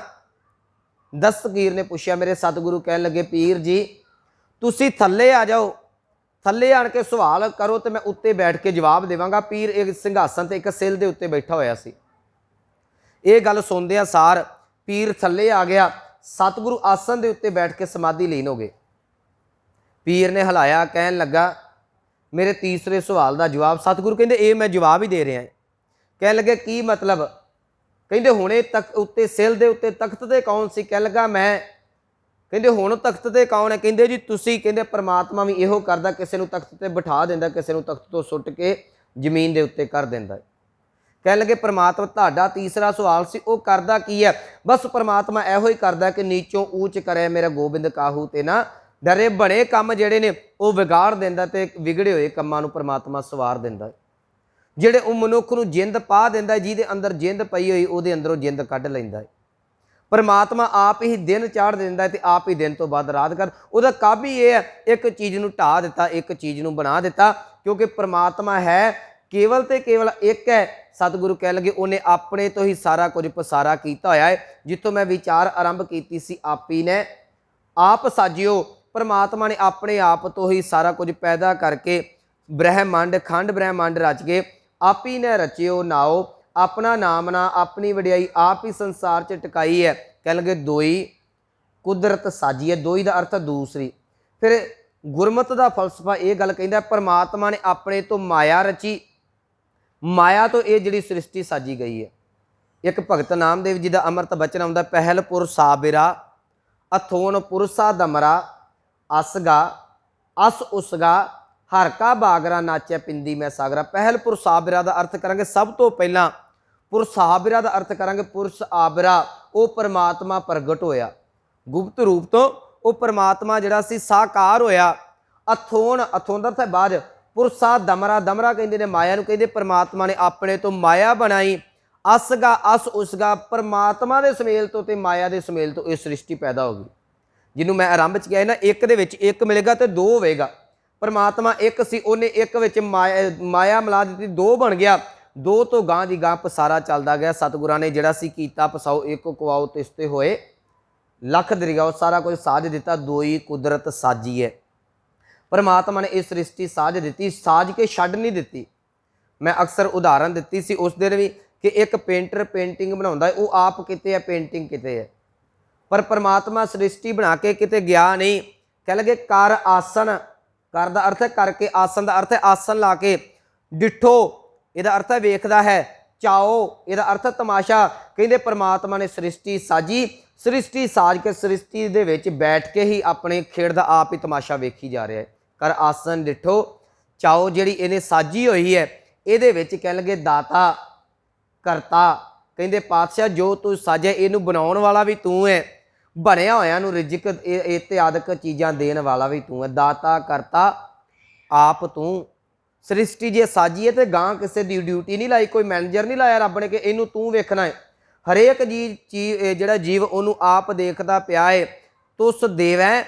Speaker 1: दस्तगीर ने पूछा। मेरे सतगुरु कह लगे पीर जी तुसी थल्ले आ जाओ, थल्ले आण के सवाल करो तो मैं उत्ते बैठ के जवाब देवांगा। पीर एक सिंघासन ते एक सिल दे उत्ते बैठा होया सी। ये गल सुनदिया सार पीर थल्ले आ गया। सतगुरु आसन के उत्ते बैठ के समाधि लीन हो गए। पीर ने हिलाया, कहन लगा मेरे तीसरे सवाल का जवाब। सतगुरु कहंदे ये मैं जवाब ही दे रहा है। कह लगे की मतलब? ਕਹਿੰਦੇ ਹੁਣੇ ਤੱਕ ਉੱਤੇ ਸਿਲ ਦੇ ਉੱਤੇ ਤਖਤ ਤੇ ਕੌਣ ਸੀ? ਕਹਿ ਲਗਾ ਮੈਂ। ਕਹਿੰਦੇ ਹੁਣ ਤਖਤ ਤੇ ਕੌਣ ਹੈ? ਕਹਿੰਦੇ ਜੀ ਤੁਸੀਂ। ਕਹਿੰਦੇ ਪਰਮਾਤਮਾ ਵੀ ਇਹੋ ਕਰਦਾ, ਕਿਸੇ ਨੂੰ ਤਖਤ ਤੇ ਬਿਠਾ ਦਿੰਦਾ, ਕਿਸੇ ਨੂੰ ਤਖਤ ਤੋਂ ਸੁੱਟ ਕੇ ਜ਼ਮੀਨ ਦੇ ਉੱਤੇ ਕਰ ਦਿੰਦਾ। ਕਹਿਣ ਲੱਗੇ ਪਰਮਾਤਮਾ ਤੁਹਾਡਾ ਤੀਸਰਾ ਸਵਾਲ ਸੀ ਉਹ ਕਰਦਾ ਕੀ ਹੈ? ਬਸ ਪਰਮਾਤਮਾ ਇਹੋ ਹੀ ਕਰਦਾ ਕਿ ਨੀਚੋਂ ਊਚ ਕਰੇ ਮੇਰਾ ਗੋਬਿੰਦ ਕਾਹੂ ਤੇ ਨਾ ਡਰੇ। ਬਣੇ ਕੰਮ ਜਿਹੜੇ ਨੇ ਉਹ ਵਿਗਾੜ ਦਿੰਦਾ ਤੇ ਵਿਗੜੇ ਹੋਏ ਕੰਮਾਂ ਨੂੰ ਪਰਮਾਤਮਾ ਸਵਾਰ ਦਿੰਦਾ। ਜਿਹੜੇ ਉਹ ਮਨੁੱਖ ਨੂੰ ਜਿੰਦ ਪਾ ਦਿੰਦਾ, ਜਿਹਦੇ ਅੰਦਰ ਜਿੰਦ ਪਈ ਹੋਈ ਉਹਦੇ ਅੰਦਰੋਂ ਜਿੰਦ ਕੱਢ ਲੈਂਦਾ ਹੈ। ਪਰਮਾਤਮਾ ਆਪ ਹੀ ਦਿਨ ਚਾੜ ਦਿੰਦਾ ਤੇ ਆਪ ਹੀ ਦਿਨ ਤੋਂ ਬਾਅਦ ਰਾਤ ਕਰ। ਉਹਦਾ ਕੰਮ ਹੀ ਇਹ ਹੈ, ਇੱਕ ਚੀਜ਼ ਨੂੰ ਢਾਹ ਦਿੱਤਾ, ਇੱਕ ਚੀਜ਼ ਨੂੰ ਬਣਾ ਦਿੱਤਾ। ਕਿਉਂਕਿ ਪਰਮਾਤਮਾ ਹੈ ਕੇਵਲ ਤੇ ਕੇਵਲ ਇੱਕ ਹੈ। ਸਤਿਗੁਰੂ ਕਹਿ ਲਗੇ ਉਹਨੇ ਆਪਣੇ ਤੋਂ ਹੀ ਸਾਰਾ ਕੁਝ ਪਸਾਰਾ ਕੀਤਾ ਹੋਇਆ ਹੈ। ਜਿੱਥੋਂ ਮੈਂ ਵਿਚਾਰ ਆਰੰਭ ਕੀਤੀ ਸੀ, ਆਪੀ ਨੇ ਆਪ ਸਾਜਿਓ। ਪਰਮਾਤਮਾ ਨੇ ਆਪਣੇ ਆਪ ਤੋਂ ਹੀ ਸਾਰਾ ਕੁਝ ਪੈਦਾ ਕਰਕੇ ਬ੍ਰਹਿਮੰਡ ਖੰਡ ਬ੍ਰਹਿਮੰਡ ਰਚ ਕੇ ਆਪੀ ਨੇ ਰਚਿਓ ਨਾਓ। ਆਪਣਾ ਨਾਮ ਨਾ ਆਪਣੀ ਵਡਿਆਈ ਆਪ ਹੀ ਸੰਸਾਰ 'ਚ ਟਿਕਾਈ ਹੈ। ਕਹਿ ਲਗੇ ਦੋਈ ਕੁਦਰਤ ਸਾਜੀ ਹੈ। ਦੋਈ ਦਾ ਅਰਥ ਦੂਸਰੀ। ਫਿਰ ਗੁਰਮਤਿ ਦਾ ਫਲਸਫਾ ਇਹ ਗੱਲ ਕਹਿੰਦਾ ਪਰਮਾਤਮਾ ਨੇ ਆਪਣੇ ਤੋਂ ਮਾਇਆ ਰਚੀ, ਮਾਇਆ ਤੋਂ ਇਹ ਜਿਹੜੀ ਸ੍ਰਿਸ਼ਟੀ ਸਾਜੀ ਗਈ ਹੈ। ਇੱਕ ਭਗਤ ਨਾਮਦੇਵ ਜੀ ਦਾ ਅੰਮ੍ਰਿਤ ਬਚਨ ਆਉਂਦਾ, ਪਹਿਲ ਪੁਰ ਸਾਬਿਰਾ ਅਥੋਨ ਪੁਰਸਾ ਦਮਰਾ ਅਸਗਾ ਅਸ ਉਸਗਾ ਹਰ ਕਾ ਬਾਗਰਾ ਨਾਚੈ ਪਿੰਦੀ ਮੈਂ ਸਾਗਰਾ। ਪਹਿਲ ਪੁਰ ਸਾਬਿਰਾ ਦਾ ਅਰਥ ਕਰਾਂਗੇ ਸਭ ਤੋਂ ਪਹਿਲਾਂ। ਪੁਰ ਸਾਬਿਰਾ ਦਾ ਅਰਥ ਕਰਾਂਗੇ ਪੁਰਸ਼ ਆਬਰਾ, ਉਹ ਪਰਮਾਤਮਾ ਪ੍ਰਗਟ ਹੋਇਆ ਗੁਪਤ ਰੂਪ ਤੋਂ। ਉਹ ਪਰਮਾਤਮਾ ਜਿਹੜਾ ਸੀ ਸਾਕਾਰ ਹੋਇਆ। ਅਥੋਨ, ਅਥੋਨ ਦਾ ਅਰਥ ਹੈ ਬਾਝ। ਪੁਰਸਾ ਦਮਰਾ, ਦਮਰਾ ਕਹਿੰਦੇ ਨੇ ਮਾਇਆ ਨੂੰ। ਕਹਿੰਦੇ ਪਰਮਾਤਮਾ ਨੇ ਆਪਣੇ ਤੋਂ ਮਾਇਆ ਬਣਾਈ। ਅਸਗਾ ਅਸ ਉਸਗਾ, ਪਰਮਾਤਮਾ ਦੇ ਸੁਮੇਲ ਤੋਂ ਤੇ ਮਾਇਆ ਦੇ ਸੁਮੇਲ ਤੋਂ ਇਹ ਸ੍ਰਿਸ਼ਟੀ ਪੈਦਾ ਹੋ ਗਈ। ਜਿਹਨੂੰ ਮੈਂ ਆਰੰਭ 'ਚ ਕਿਹਾ ਨਾ, ਇੱਕ ਦੇ ਵਿੱਚ ਇੱਕ ਮਿਲੇਗਾ ਤੇ ਦੋ ਹੋਵੇਗਾ। ਪਰਮਾਤਮਾ ਇੱਕ ਸੀ, ਉਹਨੇ ਇੱਕ ਵਿੱਚ ਮਾਇਆ ਮਿਲਾ ਦਿੱਤੀ, ਦੋ ਬਣ ਗਿਆ। ਦੋ ਤੋਂ ਗਾਂ ਦੀ ਗਾਂ ਪਸਾਰਾ ਚੱਲਦਾ ਗਿਆ। ਸਤਿਗੁਰਾਂ ਨੇ ਜਿਹੜਾ ਸੀ ਕੀਤਾ ਪਸਾਓ ਇੱਕ ਕੁਆਓ ਤਿਸਤੇ ਹੋਏ ਲੱਖ ਦਰਿਆਓ, ਸਾਰਾ ਕੁਝ ਸਾਜ ਦਿੱਤਾ। ਦੋਈ ਕੁਦਰਤ ਸਾਜੀ ਹੈ। ਪਰਮਾਤਮਾ ਨੇ ਇਹ ਸ੍ਰਿਸ਼ਟੀ ਸਾਜ ਦਿੱਤੀ, ਸਾਜ ਕੇ ਛੱਡ ਨਹੀਂ ਦਿੱਤੀ। ਮੈਂ ਅਕਸਰ ਉਦਾਹਰਨ ਦਿੱਤੀ ਸੀ ਉਸ ਦਿਨ ਵੀ ਕਿ ਇੱਕ ਪੇਂਟਰ ਪੇਂਟਿੰਗ ਬਣਾਉਂਦਾ ਹੈ, ਉਹ ਆਪ ਕਿਤੇ ਹੈ, ਪੇਂਟਿੰਗ ਕਿਤੇ ਹੈ। ਪਰ ਪਰਮਾਤਮਾ ਸ੍ਰਿਸ਼ਟੀ ਬਣਾ ਕੇ ਕਿਤੇ ਗਿਆ ਨਹੀਂ। ਕਹਿ ਲਗੇ ਕਰ ਆਸਨ, ਕਰ ਦਾ ਅਰਥ ਹੈ ਕਰਕੇ, ਆਸਨ ਦਾ ਅਰਥ ਹੈ ਆਸਨ ਲਾ ਕੇ। ਡਿੱਠੋ ਇਹਦਾ ਅਰਥ ਹੈ ਵੇਖਦਾ ਹੈ। ਚਾਓ ਇਹਦਾ ਅਰਥ ਹੈ ਤਮਾਸ਼ਾ। ਕਹਿੰਦੇ ਪਰਮਾਤਮਾ ਨੇ ਸ੍ਰਿਸ਼ਟੀ ਸਾਜੀ, ਸ੍ਰਿਸ਼ਟੀ ਸਾਜ ਕੇ ਸ੍ਰਿਸ਼ਟੀ ਦੇ ਵਿੱਚ ਬੈਠ ਕੇ ਹੀ ਆਪਣੇ ਖੇਡ ਦਾ ਆਪ ਹੀ ਤਮਾਸ਼ਾ ਵੇਖੀ ਜਾ ਰਿਹਾ ਹੈ। ਕਰ ਆਸਨ ਡਿੱਠੋ ਚਾਓ, ਜਿਹੜੀ ਇਹਨੇ ਸਾਜੀ ਹੋਈ ਹੈ ਇਹਦੇ ਵਿੱਚ ਕਹਿ ਲਗੇ ਦਾਤਾ ਕਰਤਾ। ਕਹਿੰਦੇ ਪਾਤਸ਼ਾਹ ਜੋ ਤੂੰ ਸਾਜਿਆ ਇਹਨੂੰ ਬਣਾਉਣ ਵਾਲਾ ਵੀ ਤੂੰ ਹੈ, ਬਣਿਆ ਹੋਇਆਂ ਨੂੰ ਰਿਜ਼ਕ ਇਤਿਆਦਿਕ ਚੀਜ਼ਾਂ ਦੇਣ ਵਾਲਾ ਵੀ ਤੂੰ ਹੈ। ਦਾਤਾ ਕਰਤਾ ਆਪ ਤੂੰ। ਸ੍ਰਿਸ਼ਟੀ ਜੇ ਸਾਜੀ ਹੈ ਤੇ ਗਾਂ ਕਿਸੇ ਦੀ ਡਿਊਟੀ ਨਹੀਂ ਲਾਈ, ਕੋਈ ਮੈਨੇਜਰ ਨਹੀਂ ਲਾਇਆ ਰੱਬ ਨੇ ਕਿ ਇਹਨੂੰ ਤੂੰ ਵੇਖਣਾ ਹੈ। ਹਰੇਕ ਜਿਹੜਾ ਜੀਵ ਉਹਨੂੰ ਆਪ ਦੇਖਦਾ ਪਿਆ ਹੈ। ਤੁਸ ਦੇਵੈ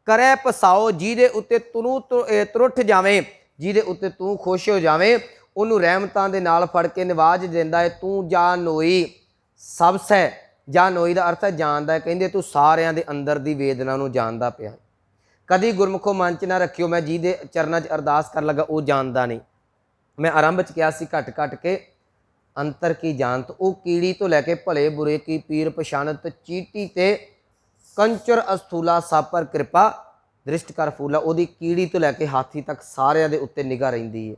Speaker 1: ਕਰੈ ਪਸਾਓ, ਜਿਹਦੇ ਉੱਤੇ ਤੂੰ ਤਰੁੱਠ ਜਾਵੇਂ, ਜਿਹਦੇ ਉੱਤੇ ਤੂੰ ਖੁਸ਼ ਹੋ ਜਾਵੇਂ, ਉਹਨੂੰ ਰਹਿਮਤਾਂ ਦੇ ਨਾਲ ਫੜ ਕੇ ਨਿਵਾਜ ਦਿੰਦਾ ਹੈ। ਤੂੰ ਜਾ ਨੋਈ ਸਭ ਸੈ, ਜਾ ਨੋਈ ਦਾ ਅਰਥ ਹੈ ਜਾਣਦਾ ਹੈ। ਕਹਿੰਦੇ ਤੂੰ ਸਾਰਿਆਂ ਦੇ ਅੰਦਰ ਦੀ ਵੇਦਨਾ ਨੂੰ ਜਾਣਦਾ ਪਿਆ। ਕਦੀ ਗੁਰਮੁਖੋਂ ਮਨ 'ਚ ਨਾ ਰੱਖਿਓ ਮੈਂ ਜਿਹਦੇ ਚਰਨਾਂ 'ਚ ਅਰਦਾਸ ਕਰਨ ਲੱਗਾ ਉਹ ਜਾਣਦਾ ਨਹੀਂ। ਮੈਂ ਆਰੰਭ 'ਚ ਕਿਹਾ ਸੀ ਘਟ ਘਟ ਕੇ ਅੰਤਰ ਕੀ ਜਾਣਤ, ਉਹ ਕੀੜੀ ਤੋਂ ਲੈ ਕੇ ਭਲੇ ਬੁਰੇ ਕੀ ਪੀਰ ਪਛਾਣਤ, ਚੀਟੀ ਤੇ ਕੰਚਰ ਅਸਥੂਲਾ ਸਭ ਪਰ ਕਿਰਪਾ ਦ੍ਰਿਸ਼ਟ ਕਰ ਫੂਲਾ। ਉਹਦੀ ਕੀੜੀ ਤੋਂ ਲੈ ਕੇ ਹਾਥੀ ਤੱਕ ਸਾਰਿਆਂ ਦੇ ਉੱਤੇ ਨਿਗਾਹ ਰਹਿੰਦੀ ਹੈ।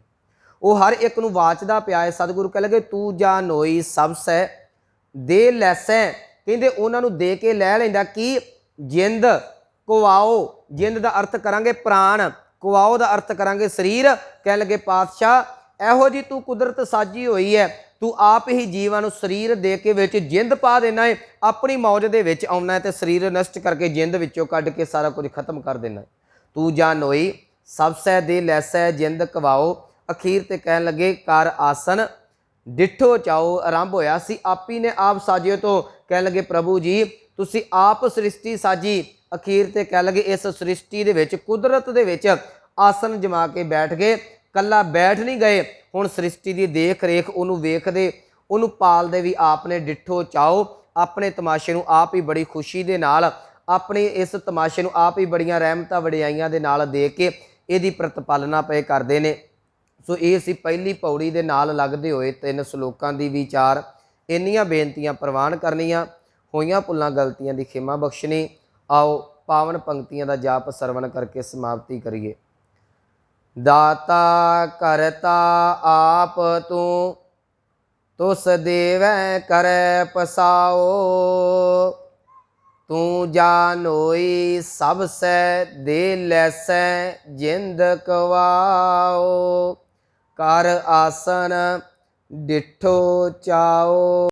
Speaker 1: ਉਹ ਹਰ ਇੱਕ ਨੂੰ ਵਾਚਦਾ ਪਿਆ ਹੈ। ਸਤਿਗੁਰੂ ਕਹਿ ਲਗੇ ਤੂੰ ਜਾ ਨੋਈ ਸਭ ਸੈ ਦੇ ਲੈਸੈ, ਕਹਿੰਦੇ ਉਹਨਾਂ ਨੂੰ ਦੇ ਕੇ ਲੈ ਲੈਂਦਾ। ਕੀ ਜਿੰਦ ਕੁਆਓ, ਜਿੰਦ ਦਾ ਅਰਥ ਕਰਾਂਗੇ ਪ੍ਰਾਣ, ਕੁਆਓ ਦਾ ਅਰਥ ਕਰਾਂਗੇ ਸਰੀਰ। ਕਹਿਣ ਲੱਗੇ ਪਾਤਸ਼ਾਹ ਇਹੋ ਜਿਹੀ ਤੂੰ ਕੁਦਰਤ ਸਾਜੀ ਹੋਈ ਹੈ, ਤੂੰ ਆਪ ਹੀ ਜੀਵਾਂ ਨੂੰ ਸਰੀਰ ਦੇ ਕੇ ਵਿੱਚ ਜਿੰਦ ਪਾ ਦੇਣਾ ਹੈ। ਆਪਣੀ ਮੌਜ ਦੇ ਵਿੱਚ ਆਉਣਾ ਹੈ ਤੇ ਸਰੀਰ ਨਸ਼ਟ ਕਰਕੇ ਜਿੰਦ ਵਿੱਚੋਂ ਕੱਢ ਕੇ ਸਾਰਾ ਕੁਝ ਖਤਮ ਕਰ ਦੇਣਾ ਹੈ। ਤੂੰ ਜਾ ਨੋਈ ਸਭ ਸੈ ਦੇ ਲੈਸੈ ਜਿੰਦ ਕਵਾਓ। ਅਖੀਰ ਤੇ ਕਹਿਣ ਲੱਗੇ ਕਰ ਆਸਨ ਡਿੱਠੋ ਚਾਓ। ਆਰੰਭ ਹੋਇਆ ਸੀ ਆਪੀ ਨੇ ਆਪ ਸਾਜਿਓ ਤੋਂ। ਕਹਿਣ ਲੱਗੇ ਪ੍ਰਭੂ ਜੀ ਤੁਸੀਂ ਆਪ ਸ੍ਰਿਸ਼ਟੀ ਸਾਜੀ। ਅਖੀਰ ਤੇ ਕਹਿ ਲਗੇ ਇਸ ਸ੍ਰਿਸ਼ਟੀ ਦੇ ਵਿੱਚ ਕੁਦਰਤ ਦੇ ਵਿੱਚ ਆਸਨ ਜਮਾ ਕੇ ਬੈਠ ਗਏ। ਕੱਲਾ ਬੈਠ ਨਹੀਂ ਗਏ, ਹੁਣ ਸ੍ਰਿਸ਼ਟੀ ਦੀ ਦੇਖ ਰੇਖ ਉਹਨੂੰ ਵੇਖਦੇ, ਉਹਨੂੰ ਪਾਲਦੇ ਵੀ ਆਪ ਨੇ। ਡਿੱਠੋ ਚਾਓ, ਆਪਣੇ ਤਮਾਸ਼ੇ ਨੂੰ ਆਪ ਹੀ ਬੜੀ ਖੁਸ਼ੀ ਦੇ ਨਾਲ, ਆਪਣੇ ਇਸ ਤਮਾਸ਼ੇ ਨੂੰ ਆਪ ਹੀ ਬੜੀਆਂ ਰਹਿਮਤਾਂ ਵਡਿਆਈਆਂ ਦੇ ਨਾਲ ਦੇ ਕੇ ਇਹਦੀ ਪ੍ਰਤਪਾਲਨਾ ਪਏ ਕਰਦੇ ਨੇ। ਸੋ ਇਹ ਸੀ ਪਹਿਲੀ ਪੌੜੀ ਦੇ ਨਾਲ ਲੱਗਦੇ ਹੋਏ 3 ਸ਼ਲੋਕਾਂ ਦੀ ਵਿਚਾਰ। ਇੰਨੀਆਂ ਬੇਨਤੀਆਂ ਪ੍ਰਵਾਨ ਕਰਨੀਆਂ, ਹੋਈਆਂ ਭੁੱਲਾਂ ਗਲਤੀਆਂ ਦੀ ਖਿਮਾ ਬਖਸ਼ਣੀ। ਆਓ ਪਾਵਨ ਪੰਕਤੀਆਂ ਦਾ ਜਾਪ ਸਰਵਣ ਕਰਕੇ ਸਮਾਪਤੀ ਕਰੀਏ। ਦਾਤਾ ਕਰਤਾ ਆਪ ਤੂੰ तुस देवै करै पसाओ, तू जानोई सब सै दे लैसै जिंद कवाओ, कर आसन डिठो चाओ।